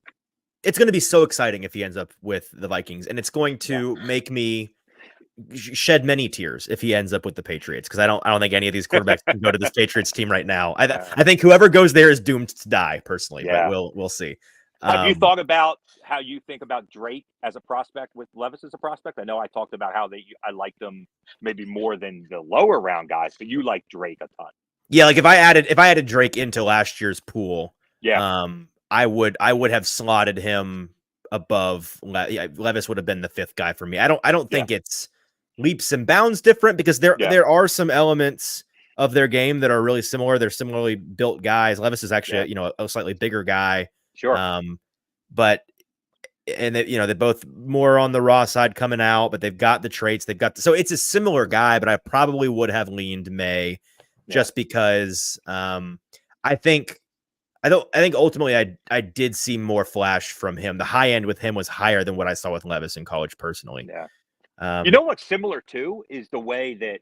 It's going to be so exciting if he ends up with the Vikings, and it's going to make me shed many tears if he ends up with the Patriots, because I don't think any of these quarterbacks can go to this Patriots team right now. I think whoever goes there is doomed to die personally, but we'll see. Have you thought about how you think about Drake as a prospect with Levis as a prospect? I know I talked about how I liked them maybe more than the lower round guys, but you like Drake a ton. Yeah, like if I added Drake into last year's pool, I would have slotted him above. Levis would have been the 5th guy for me. I don't think it's leaps and bounds different, because there are some elements of their game that are really similar. They're similarly built guys. Levis is actually a slightly bigger guy. Sure. But they're both more on the raw side coming out, but they've got the traits. So it's a similar guy, but I probably would have leaned May. Just because I think ultimately I did see more flash from him. The high end with him was higher than what I saw with Levis in college personally. Yeah. What's similar too is the way that,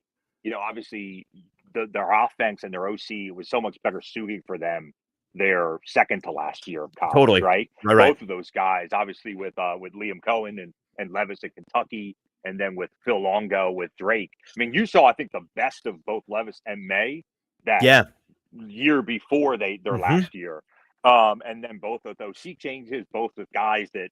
obviously their offense and their OC was so much better suited for them. Their second to last year of college, totally right? Right. Both of those guys, obviously with Liam Cohen and Levis at Kentucky, and then with Phil Longo with Drake. I mean, you saw, I think, the best of both Levis and May that year before their last year. And then both of those sea changes, both with guys that,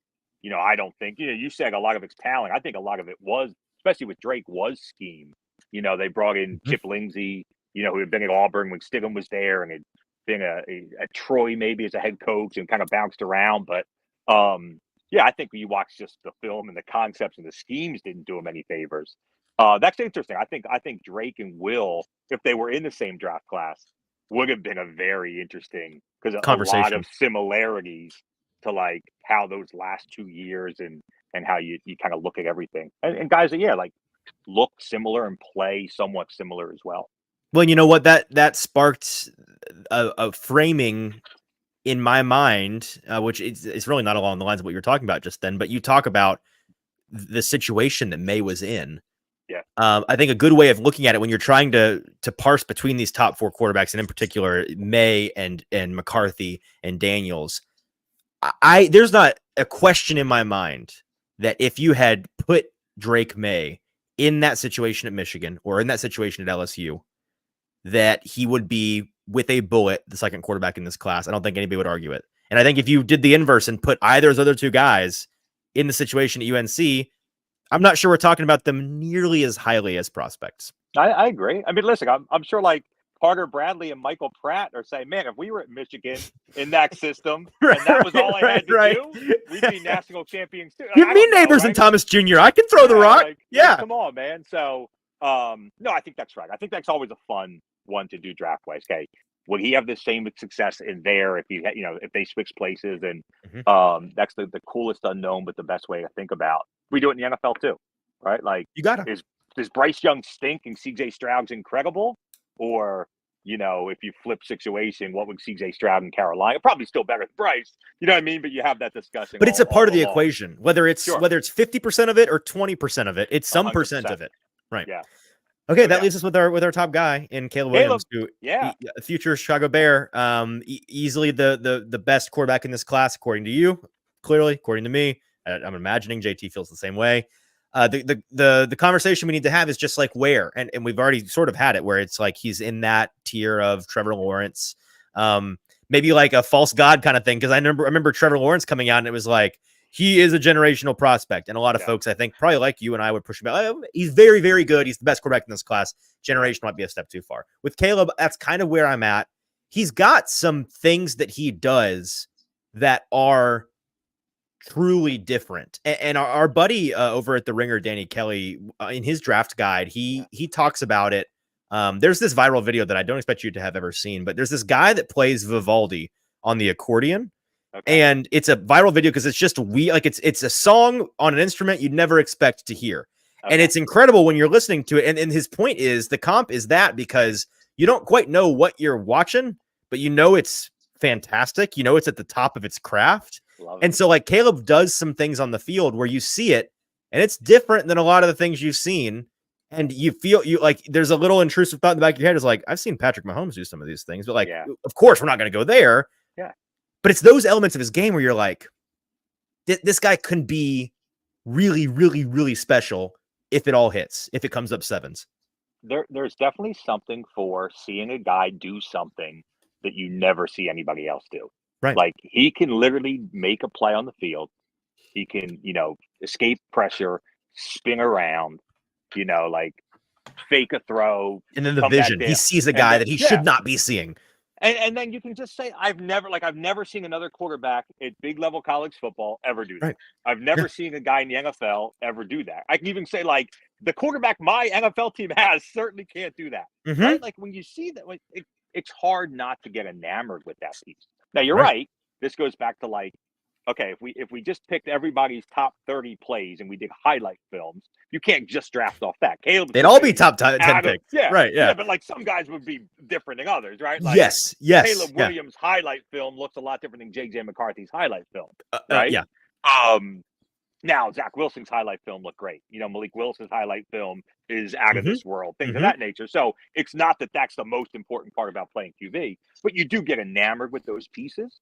I don't think, you said a lot of it's talent. I think a lot of it was, especially with Drake, was scheme. They brought in Chip Lindsey, who had been at Auburn when Stidham was there and had been a Troy maybe as a head coach and kind of bounced around. But I think when you watch just the film and the concepts and the schemes didn't do him any favors. That's interesting. I think Drake and Will, if they were in the same draft class, would have been a very interesting, because a lot Conversation. of similarities to like how those last 2 years and how you kind of look at everything. And guys that, yeah, like look similar and play somewhat similar as well. Well, you know what? That sparked a framing in my mind, which it's really not along the lines of what you're talking about just then, but you talk about the situation that May was in. Yeah. I think a good way of looking at it when you're trying to parse between these top four quarterbacks, and in particular May and McCarthy and Daniels, there's not a question in my mind that if you had put Drake May in that situation at Michigan or in that situation at LSU, that he would be with a bullet the second quarterback in this class. I don't think anybody would argue it. And I think if you did the inverse and put either of those other two guys in the situation at UNC, I'm not sure we're talking about them nearly as highly as prospects. I agree. I mean, listen, I'm sure like Carter Bradley and Michael Pratt are saying, man, if we were at Michigan in that system and that was all I had to do, we'd be national champions too. Give me Neighbors and Thomas Jr. I can throw the rock. Like, come on, man. So, no, I think that's right. I think that's always a fun one to do draft wise. Okay, will he have the same success in there if if they switch places? And that's the coolest unknown, but the best way to think about. We do it in the NFL too, right? Like, you got to. Does Bryce Young stink and CJ Stroud's incredible? Or, if you flip situation, what would CJ Stroud in Carolina? Probably still better than Bryce. You know what I mean? But you have that discussion. But it's a part of the equation, whether it's 50% of it or 20% of it. It's some 100%. Percent of it. Right. Yeah. Okay, that leaves us with our top guy in Caleb Williams, who a future Chicago Bear, easily the best quarterback in this class, according to you, clearly, according to me. I'm imagining JT feels the same way. The conversation we need to have is just like where, and we've already sort of had it, where it's like he's in that tier of Trevor Lawrence, maybe like a false god kind of thing. Because I remember Trevor Lawrence coming out and it was like, he is a generational prospect. And a lot of folks, I think, probably like you and I would push him out. Oh, he's very, very good. He's the best quarterback in this class. Generation might be a step too far. With Caleb, that's kind of where I'm at. He's got some things that he does that are truly different. And our buddy over at The Ringer, Danny Kelly, in his draft guide, he talks about it. There's this viral video that I don't expect you to have ever seen, but there's this guy that plays Vivaldi on the accordion. Okay. And it's a viral video because it's just it's a song on an instrument you'd never expect to hear. Okay. And it's incredible when you're listening to it. And his point is the comp is that because you don't quite know what you're watching, but it's fantastic. It's at the top of its craft. And so like Caleb does some things on the field where you see it and it's different than a lot of the things you've seen. And you feel there's a little intrusive thought in the back of your head is like, I've seen Patrick Mahomes do some of these things, but of course we're not going to go there. Yeah. But it's those elements of his game where you're like, this guy can be really, really, really special if it all hits, if it comes up sevens. There's definitely something for seeing a guy do something that you never see anybody else do. Right. Like he can literally make a play on the field. He can, escape pressure, spin around, like fake a throw. And then the vision, he sees a guy that he should not be seeing. And then you can just say, I've never seen another quarterback at big level college football ever do that. Right. I've never seen a guy in the NFL ever do that. I can even say like the quarterback my NFL team has certainly can't do that. Mm-hmm. Right? Like when you see that, it's hard not to get enamored with that piece. Now you're right. This goes back to like, okay, if we just picked everybody's top 30 plays and we did highlight films, you can't just draft off that. Caleb, they'd all be top 10 picks. Yeah, right. Yeah, but like some guys would be different than others, right? Like, yes. Caleb Williams' highlight film looks a lot different than JJ McCarthy's highlight film, right? Yeah. Now Zach Wilson's highlight film looked great. Malik Wilson's highlight film is out of this world, things of that nature. So it's not that that's the most important part about playing QB, but you do get enamored with those pieces.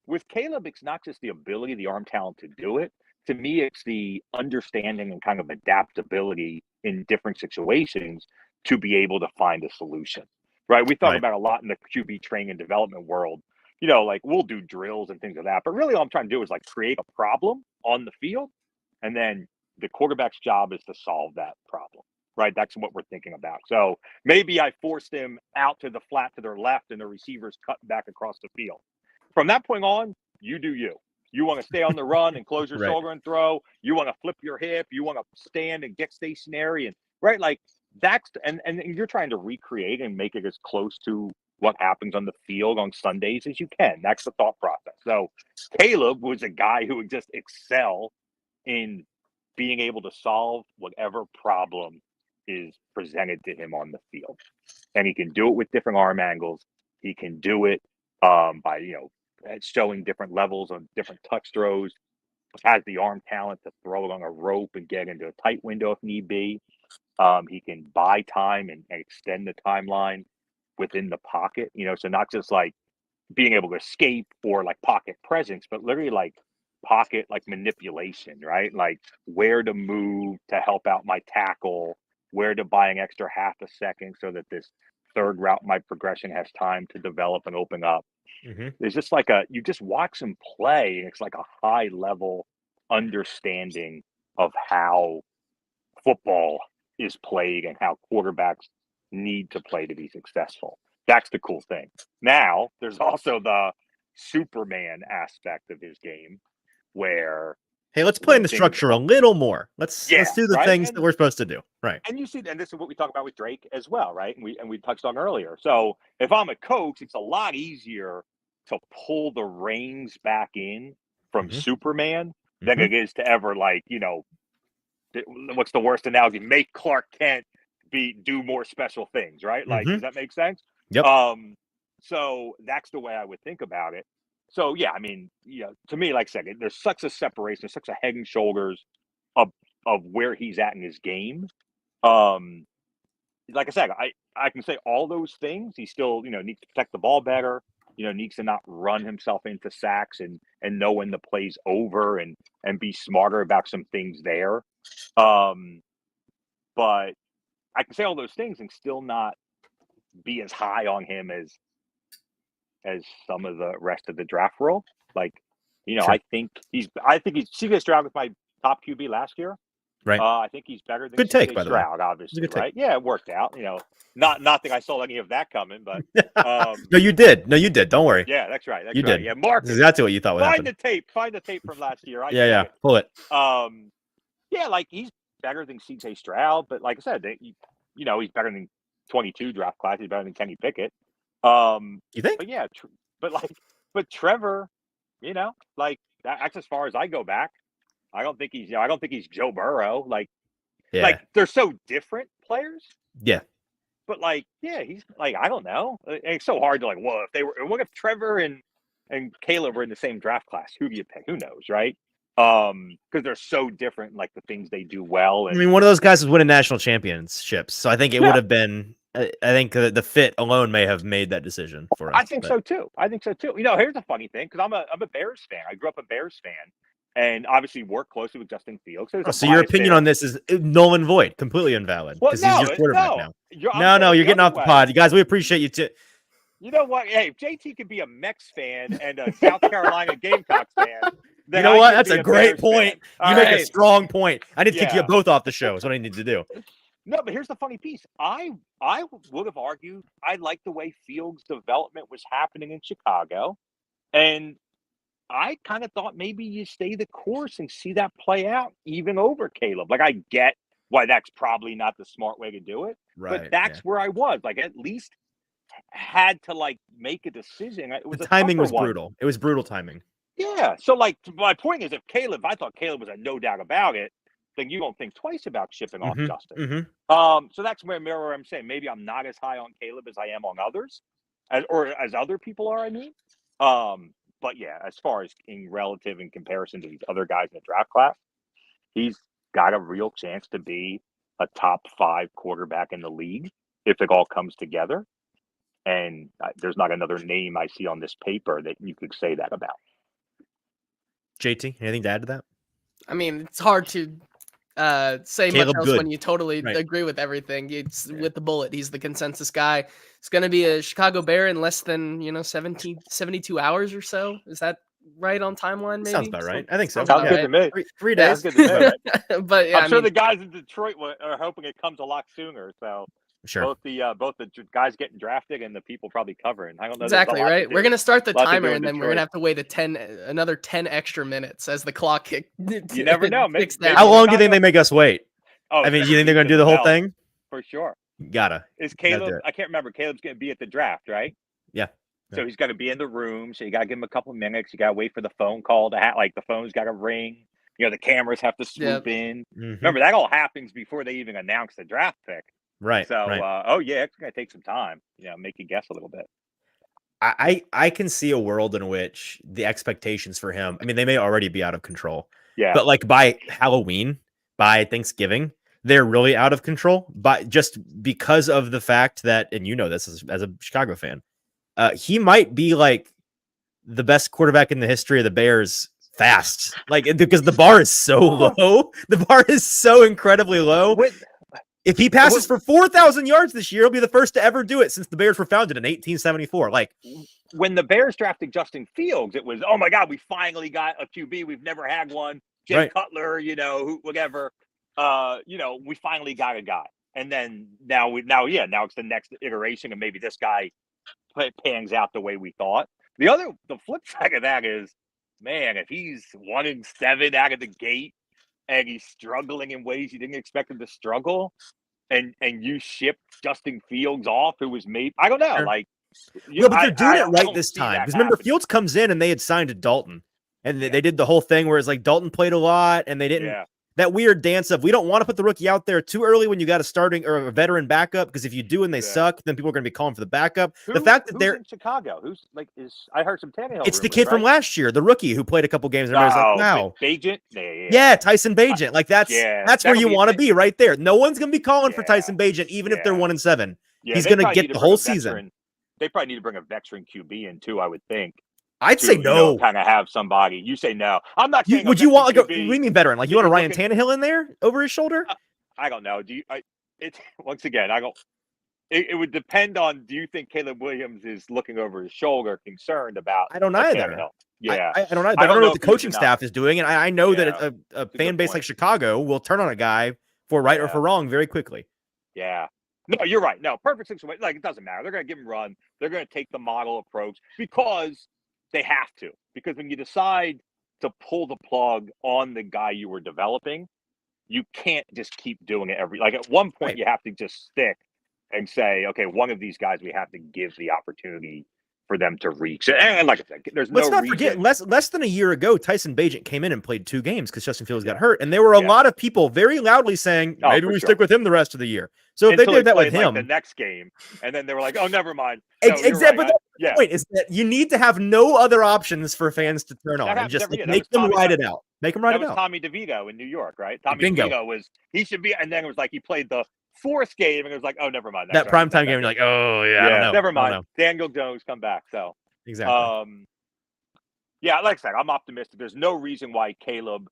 With Caleb, it's not just the ability, the arm talent to do it. To me, it's the understanding and kind of adaptability in different situations to be able to find a solution, right? We thought about a lot in the QB training and development world. Like we'll do drills and things like that. But really all I'm trying to do is like create a problem on the field. And then the quarterback's job is to solve that problem, right? That's what we're thinking about. So maybe I forced him out to the flat to their left and the receivers cut back across the field. From that point on, you do you. You want to stay on the run and close your shoulder and throw. You want to flip your hip. You want to stand and get stationary and right. Like that's and you're trying to recreate and make it as close to what happens on the field on Sundays as you can. That's the thought process. So Caleb was a guy who would just excel in being able to solve whatever problem is presented to him on the field. And he can do it with different arm angles. He can do it by, showing different levels on different touch throws. Has the arm talent to throw it on a rope and get into a tight window if need be. He can buy time and extend the timeline within the pocket, so not just like being able to escape or like pocket presence, but literally like pocket like manipulation, right? Like where to move to help out my tackle, where to buy an extra half a second so that this third route, my progression has time to develop and open up. There's just like you just watch him play, and it's like a high level understanding of how football is played and how quarterbacks need to play to be successful. That's the cool thing. Now, there's also the Superman aspect of his game where, hey, let's play in the structure a little more. Let's do the things that we're supposed to do. Right. And you see, and this is what we talk about with Drake as well, right? And we touched on earlier. So if I'm a coach, it's a lot easier to pull the reins back in from Superman than it is to ever what's the worst analogy? Make Clark Kent do more special things, right? Like, does that make sense? Yep. So that's the way I would think about it. So yeah, I mean, to me, like I said, there's such a separation, such a head and shoulders of where he's at in his game. Like I said, I can say all those things. He still, needs to protect the ball better. Needs to not run himself into sacks and know when the play's over and be smarter about some things there. But I can say all those things and still not be as high on him as some of the rest of the draft world. Like, sure. I think he's CJ Stroud was my top QB last year. Right. I think he's better than good CJ take, by the Stroud, way. obviously, right? Yeah, it worked out. Not that I saw any of that coming, but no, you did. Don't worry. Yeah, that's right. You did. Yeah, Mark. That's what you thought would happen. Find the tape from last year. Yeah. Pull it. Yeah, like he's better than CJ Stroud, but like I said, he's better than 22 draft class. He's better than Kenny Pickett. You think? But yeah, but Trevor, that's as far as I go back. I don't think he's Joe Burrow. Like they're so different players. Yeah. But he's like, I don't know. It's so hard to what if Trevor and Caleb were in the same draft class? Who do you pick? Who knows, right? Because they're so different, like the things they do well. And, I mean, one of those guys was winning national championships, so I think it would have been. I think the fit alone may have made that decision for us. I think so too. Here's a funny thing, because I'm a Bears fan. I grew up a Bears fan, and obviously worked closely with Justin Fields. So your opinion on this is null and void, completely invalid, because he's your quarterback now. You're getting off the pod, you guys. We appreciate you too. You know what? Hey, if JT could be a Mets fan and a South Carolina Gamecocks fan. You know what? That's a great point. You make a strong point. I need to kick you both off the show. Is what I need to do. No, but here's the funny piece. I would have argued I liked the way Fields' development was happening in Chicago, and I kind of thought maybe you stay the course and see that play out even over Caleb. Like, I get why that's probably not the smart way to do it, but that's where I was. Like, at least had to make a decision. It was the timing was brutal. It was brutal timing. Yeah. So my point is, if I thought Caleb was a no doubt about it, then you don't think twice about shipping off Justin. So that's where I'm saying maybe I'm not as high on Caleb as I am on others, as other people are. I mean, but yeah, as far as in comparison to these other guys in the draft class, he's got a real chance to be a top 5 quarterback in the league if it all comes together. And there's not another name I see on this paper that you could say that about. JT, anything to add to that? I mean, it's hard to say Caleb much else when you totally agree with everything. It's with the bullet. He's the consensus guy. It's going to be a Chicago Bear in less than 72 hours or so. Is that right on timeline? Maybe sounds about right. I think so. Sounds good to me. 3 days. Good to me. But yeah, I'm sure the guys in Detroit are hoping it comes a lot sooner. So sure. Both the guys getting drafted and the people probably covering. I don't know exactly right. We're gonna start the timer and then Detroit. we're gonna have to wait another 10 extra minutes as the clock kicks. You never know. Maybe how long do you think they make us wait? I mean, you think they're gonna do the whole thing? For sure. Gotta. Is Caleb? I can't remember. Caleb's gonna be at the draft, right? Yeah. So he's got to be in the room. So you got to give him a couple minutes. You got to wait for the phone call to like the phone's got to ring. The cameras have to swoop in. Remember, that all happens before they even announce the draft pick. Right. So, right. It's going to take some time. Make you guess a little bit. I can see a world in which the expectations for him, I mean, they may already be out of control. Yeah. But like by Halloween, by Thanksgiving, they're really out of control. But just because of the fact that, and this as a Chicago fan, he might be like the best quarterback in the history of the Bears fast. Like, because the bar is so low. The bar is so incredibly low. If he passes for 4,000 yards this year, he'll be the first to ever do it since the Bears were founded in 1874. Like, when the Bears drafted Justin Fields, it was, oh my God, we finally got a QB. We've never had one. Jay Cutler, whatever. We finally got a guy. And then now it's the next iteration, and maybe this guy pans out the way we thought. The flip side of that is, man, if he's 1-7 out of the gate and he's struggling in ways you didn't expect him to struggle, and you ship Justin Fields off, who was made, I don't know, like, but they're doing it right this time. Because remember, Fields comes in and they had signed to Dalton, and they did the whole thing where it's like Dalton played a lot, and they didn't. That weird dance of, we don't want to put the rookie out there too early when you got a starting or a veteran backup, because if you do and they suck, then people are going to be calling for the backup. The fact that they're in Chicago, I heard some Tannehill. It's the kid from last year, the rookie who played a couple games. And I was like, wow, Bagent, Tyson Bagent. Like that's where you want to be right there. No one's going to be calling for Tyson Bagent, even if they're 1-7. He's going to get the whole season. They probably need to bring a veteran QB in too, I would think. I'd say no. Kind of have somebody. You say no. I'm not saying. Would you want like what do you mean veteran? Like you want a Ryan Tannehill in there over his shoulder? I don't know. Once again, I don't. It would depend on. Do you think Caleb Williams is looking over his shoulder, concerned about? I don't either. Tannehill? Yeah, I don't know. I don't know what the coaching staff is doing, and I know that a fan base like Chicago will turn on a guy for right or for wrong very quickly. Yeah. No, you're right. No, perfect situation. Like, it doesn't matter. They're going to give him run. They're going to take the model approach because they have to. Because when you decide to pull the plug on the guy you were developing, you can't just keep doing it like at one point you have to just stick and say, okay, one of these guys we have to give the opportunity for them to reach. And like I said, let's not forget, less than a year ago, Tyson Bagent came in and played 2 games because Justin Fields got hurt, and there were a lot of people very loudly saying, maybe we stick with him the rest of the year. So if they did that with him, the next game, and then they were like, oh, never mind. No, exactly. But the point is that you need to have no other options for fans to turn on and just make them ride it out. Make them ride it out. That was Tommy DeVito in New York, right? Tommy DeVito he should be, and then it was like he played the 4th game, and it was like, oh, never mind. That primetime game, you're like, oh, yeah, I don't know. Never mind. Daniel Jones come back. So exactly. Like I said, I'm optimistic. There's no reason why Caleb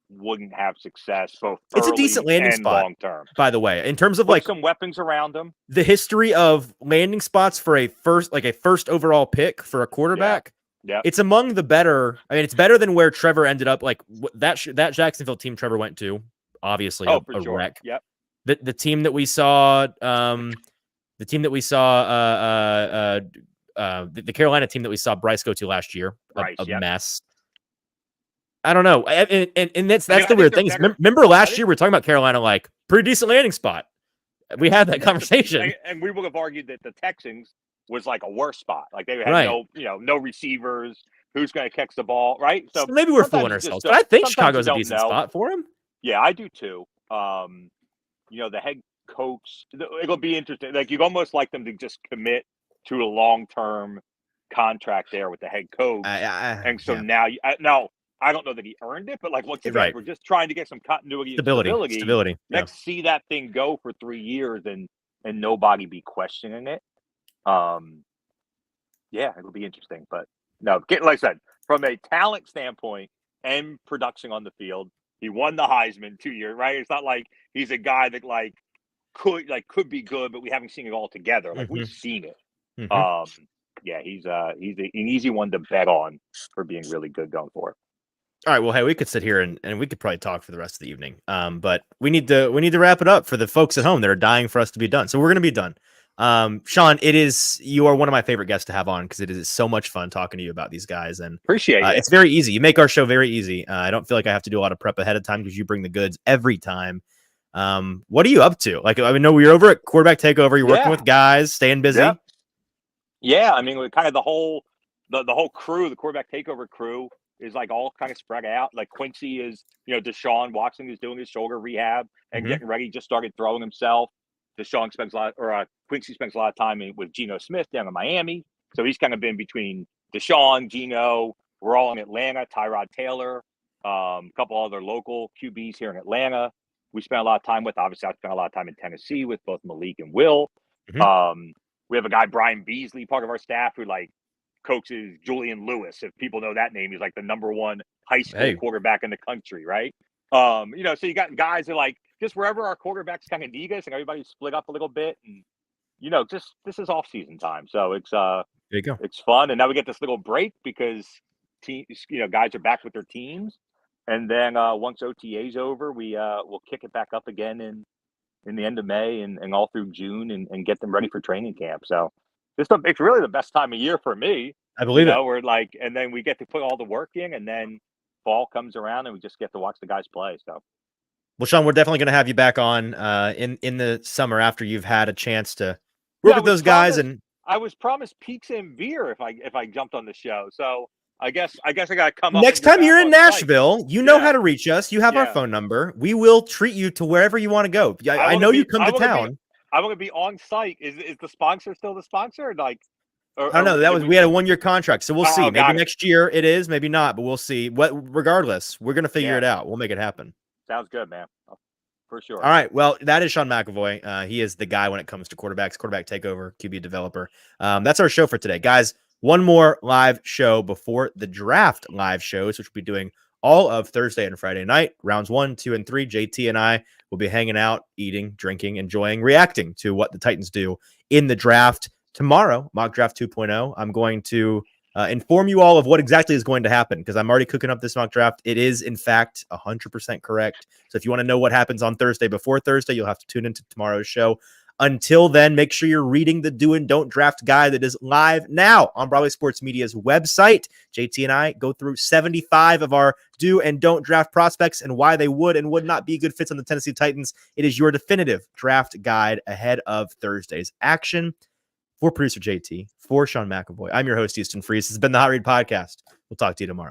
wouldn't have success both it's a decent landing spot long term, by the way, in terms of like some weapons around him. The history of landing spots for a first overall pick for a quarterback. Yeah. It's among the better. I mean, it's better than where Trevor ended up. Like that Jacksonville team Trevor went to, obviously a wreck. Yep. The team that we saw, the Carolina team that we saw Bryce go to last year, a mess. I don't know. And that's the weird thing. Remember last year we were talking about Carolina, like pretty decent landing spot. We had that conversation. And we would have argued that the Texans was like a worse spot. Like they had no receivers. Who's going to catch the ball, right? So maybe we're fooling ourselves. But I think Chicago's a decent spot for him. Yeah, I do too. The head coach, it'll be interesting. Like you'd almost like them to just commit to a long-term contract there with the head coach. Now I don't know that he earned it, but like once again, we're just trying to get some continuity and stability. Let's see that thing go for 3 years and nobody be questioning it. It'll be interesting. But no, like I said, from a talent standpoint and production on the field, he won the Heisman 2 years, right? It's not like he's a guy that could be good, but we haven't seen it all together. Like we've seen it. He's an easy one to bet on for being really good going forward. All right. Well, hey, we could sit here and we could probably talk for the rest of the evening. But we need to wrap it up for the folks at home that are dying for us to be done. So we're going to be done. Sean, you are one of my favorite guests to have on because it is so much fun talking to you about these guys, and appreciate it. It's very easy. You make our show very easy. I don't feel like I have to do a lot of prep ahead of time because you bring the goods every time. What are you up to? Like, I know you're over at Quarterback Takeover. You're working with guys, staying busy. Yeah, I mean, kind of the whole crew, the quarterback takeover crew, is like all kind of spread out. Like Quincy is, Deshaun Watson is doing his shoulder rehab and Mhm. getting ready. Just started throwing himself. Deshaun spends a lot, or Quincy spends a lot of time with Geno Smith down in Miami, so he's kind of been between Deshaun, Geno. We're all in Atlanta. Tyrod Taylor, a couple other local QBs here in Atlanta. We spent a lot of time with. Obviously, I spent a lot of time in Tennessee with both Malik and Will. Mhm. We have a guy, Brian Beasley, part of our staff, who like coaches Julian Lewis. If people know that name, he's like the number one high school Hey. quarterback in the country, right? So you got guys that like just wherever our quarterbacks kind of need us, and everybody's split up a little bit, and just this is off season time, so There you go. it's fun, and now we get this little break because teams, guys are back with their teams, and then once OTA's over, we'll kick it back up again in the end of May and all through June and get them ready for training camp. So it's really the best time of year for me. I believe it. We're like, and then we get to put all the work in, and then fall comes around and we just get to watch the guys play. So, Well, Sean, we're definitely going to have you back on in the summer after you've had a chance to work with those guys. And I was promised pizza and beer if I jumped on the show. So I guess I got to come up. next time you're in Nashville, you know how to reach us. You have our Yeah. phone number. We will treat you to wherever you want to go. I know you come to town. I'm going to be on site. Is the sponsor still the sponsor? Like, I don't know. We had a 1-year contract, so we'll see. Maybe got it. next year it is, maybe not, but we'll see. Regardless, we're gonna figure it out. We'll make it happen. Sounds good, man. For sure. All right. Well, that is Sean McEvoy. He is the guy when it comes to quarterbacks, quarterback takeover, QB developer. That's our show for today, guys. One more live show before the draft live shows, which we'll be doing all of Thursday and Friday night. Rounds 1, 2, and 3. JT and I will be hanging out, eating, drinking, enjoying, reacting to what the Titans do in the draft. Tomorrow, Mock Draft 2.0, I'm going to inform you all of what exactly is going to happen because I'm already cooking up this mock draft. It is, in fact, 100% correct. So if you want to know what happens on Thursday before Thursday, you'll have to tune into tomorrow's show. Until then, make sure you're reading the Do and Don't Draft guide that is live now on Broadway Sports Media's website. JT and I go through 75 of our do and don't draft prospects and why they would and would not be good fits on the Tennessee Titans. It is your definitive draft guide ahead of Thursday's action. For producer JT, for Sean McEvoy, I'm your host, Easton Freeze. This has been the Hot Read Podcast. We'll talk to you tomorrow.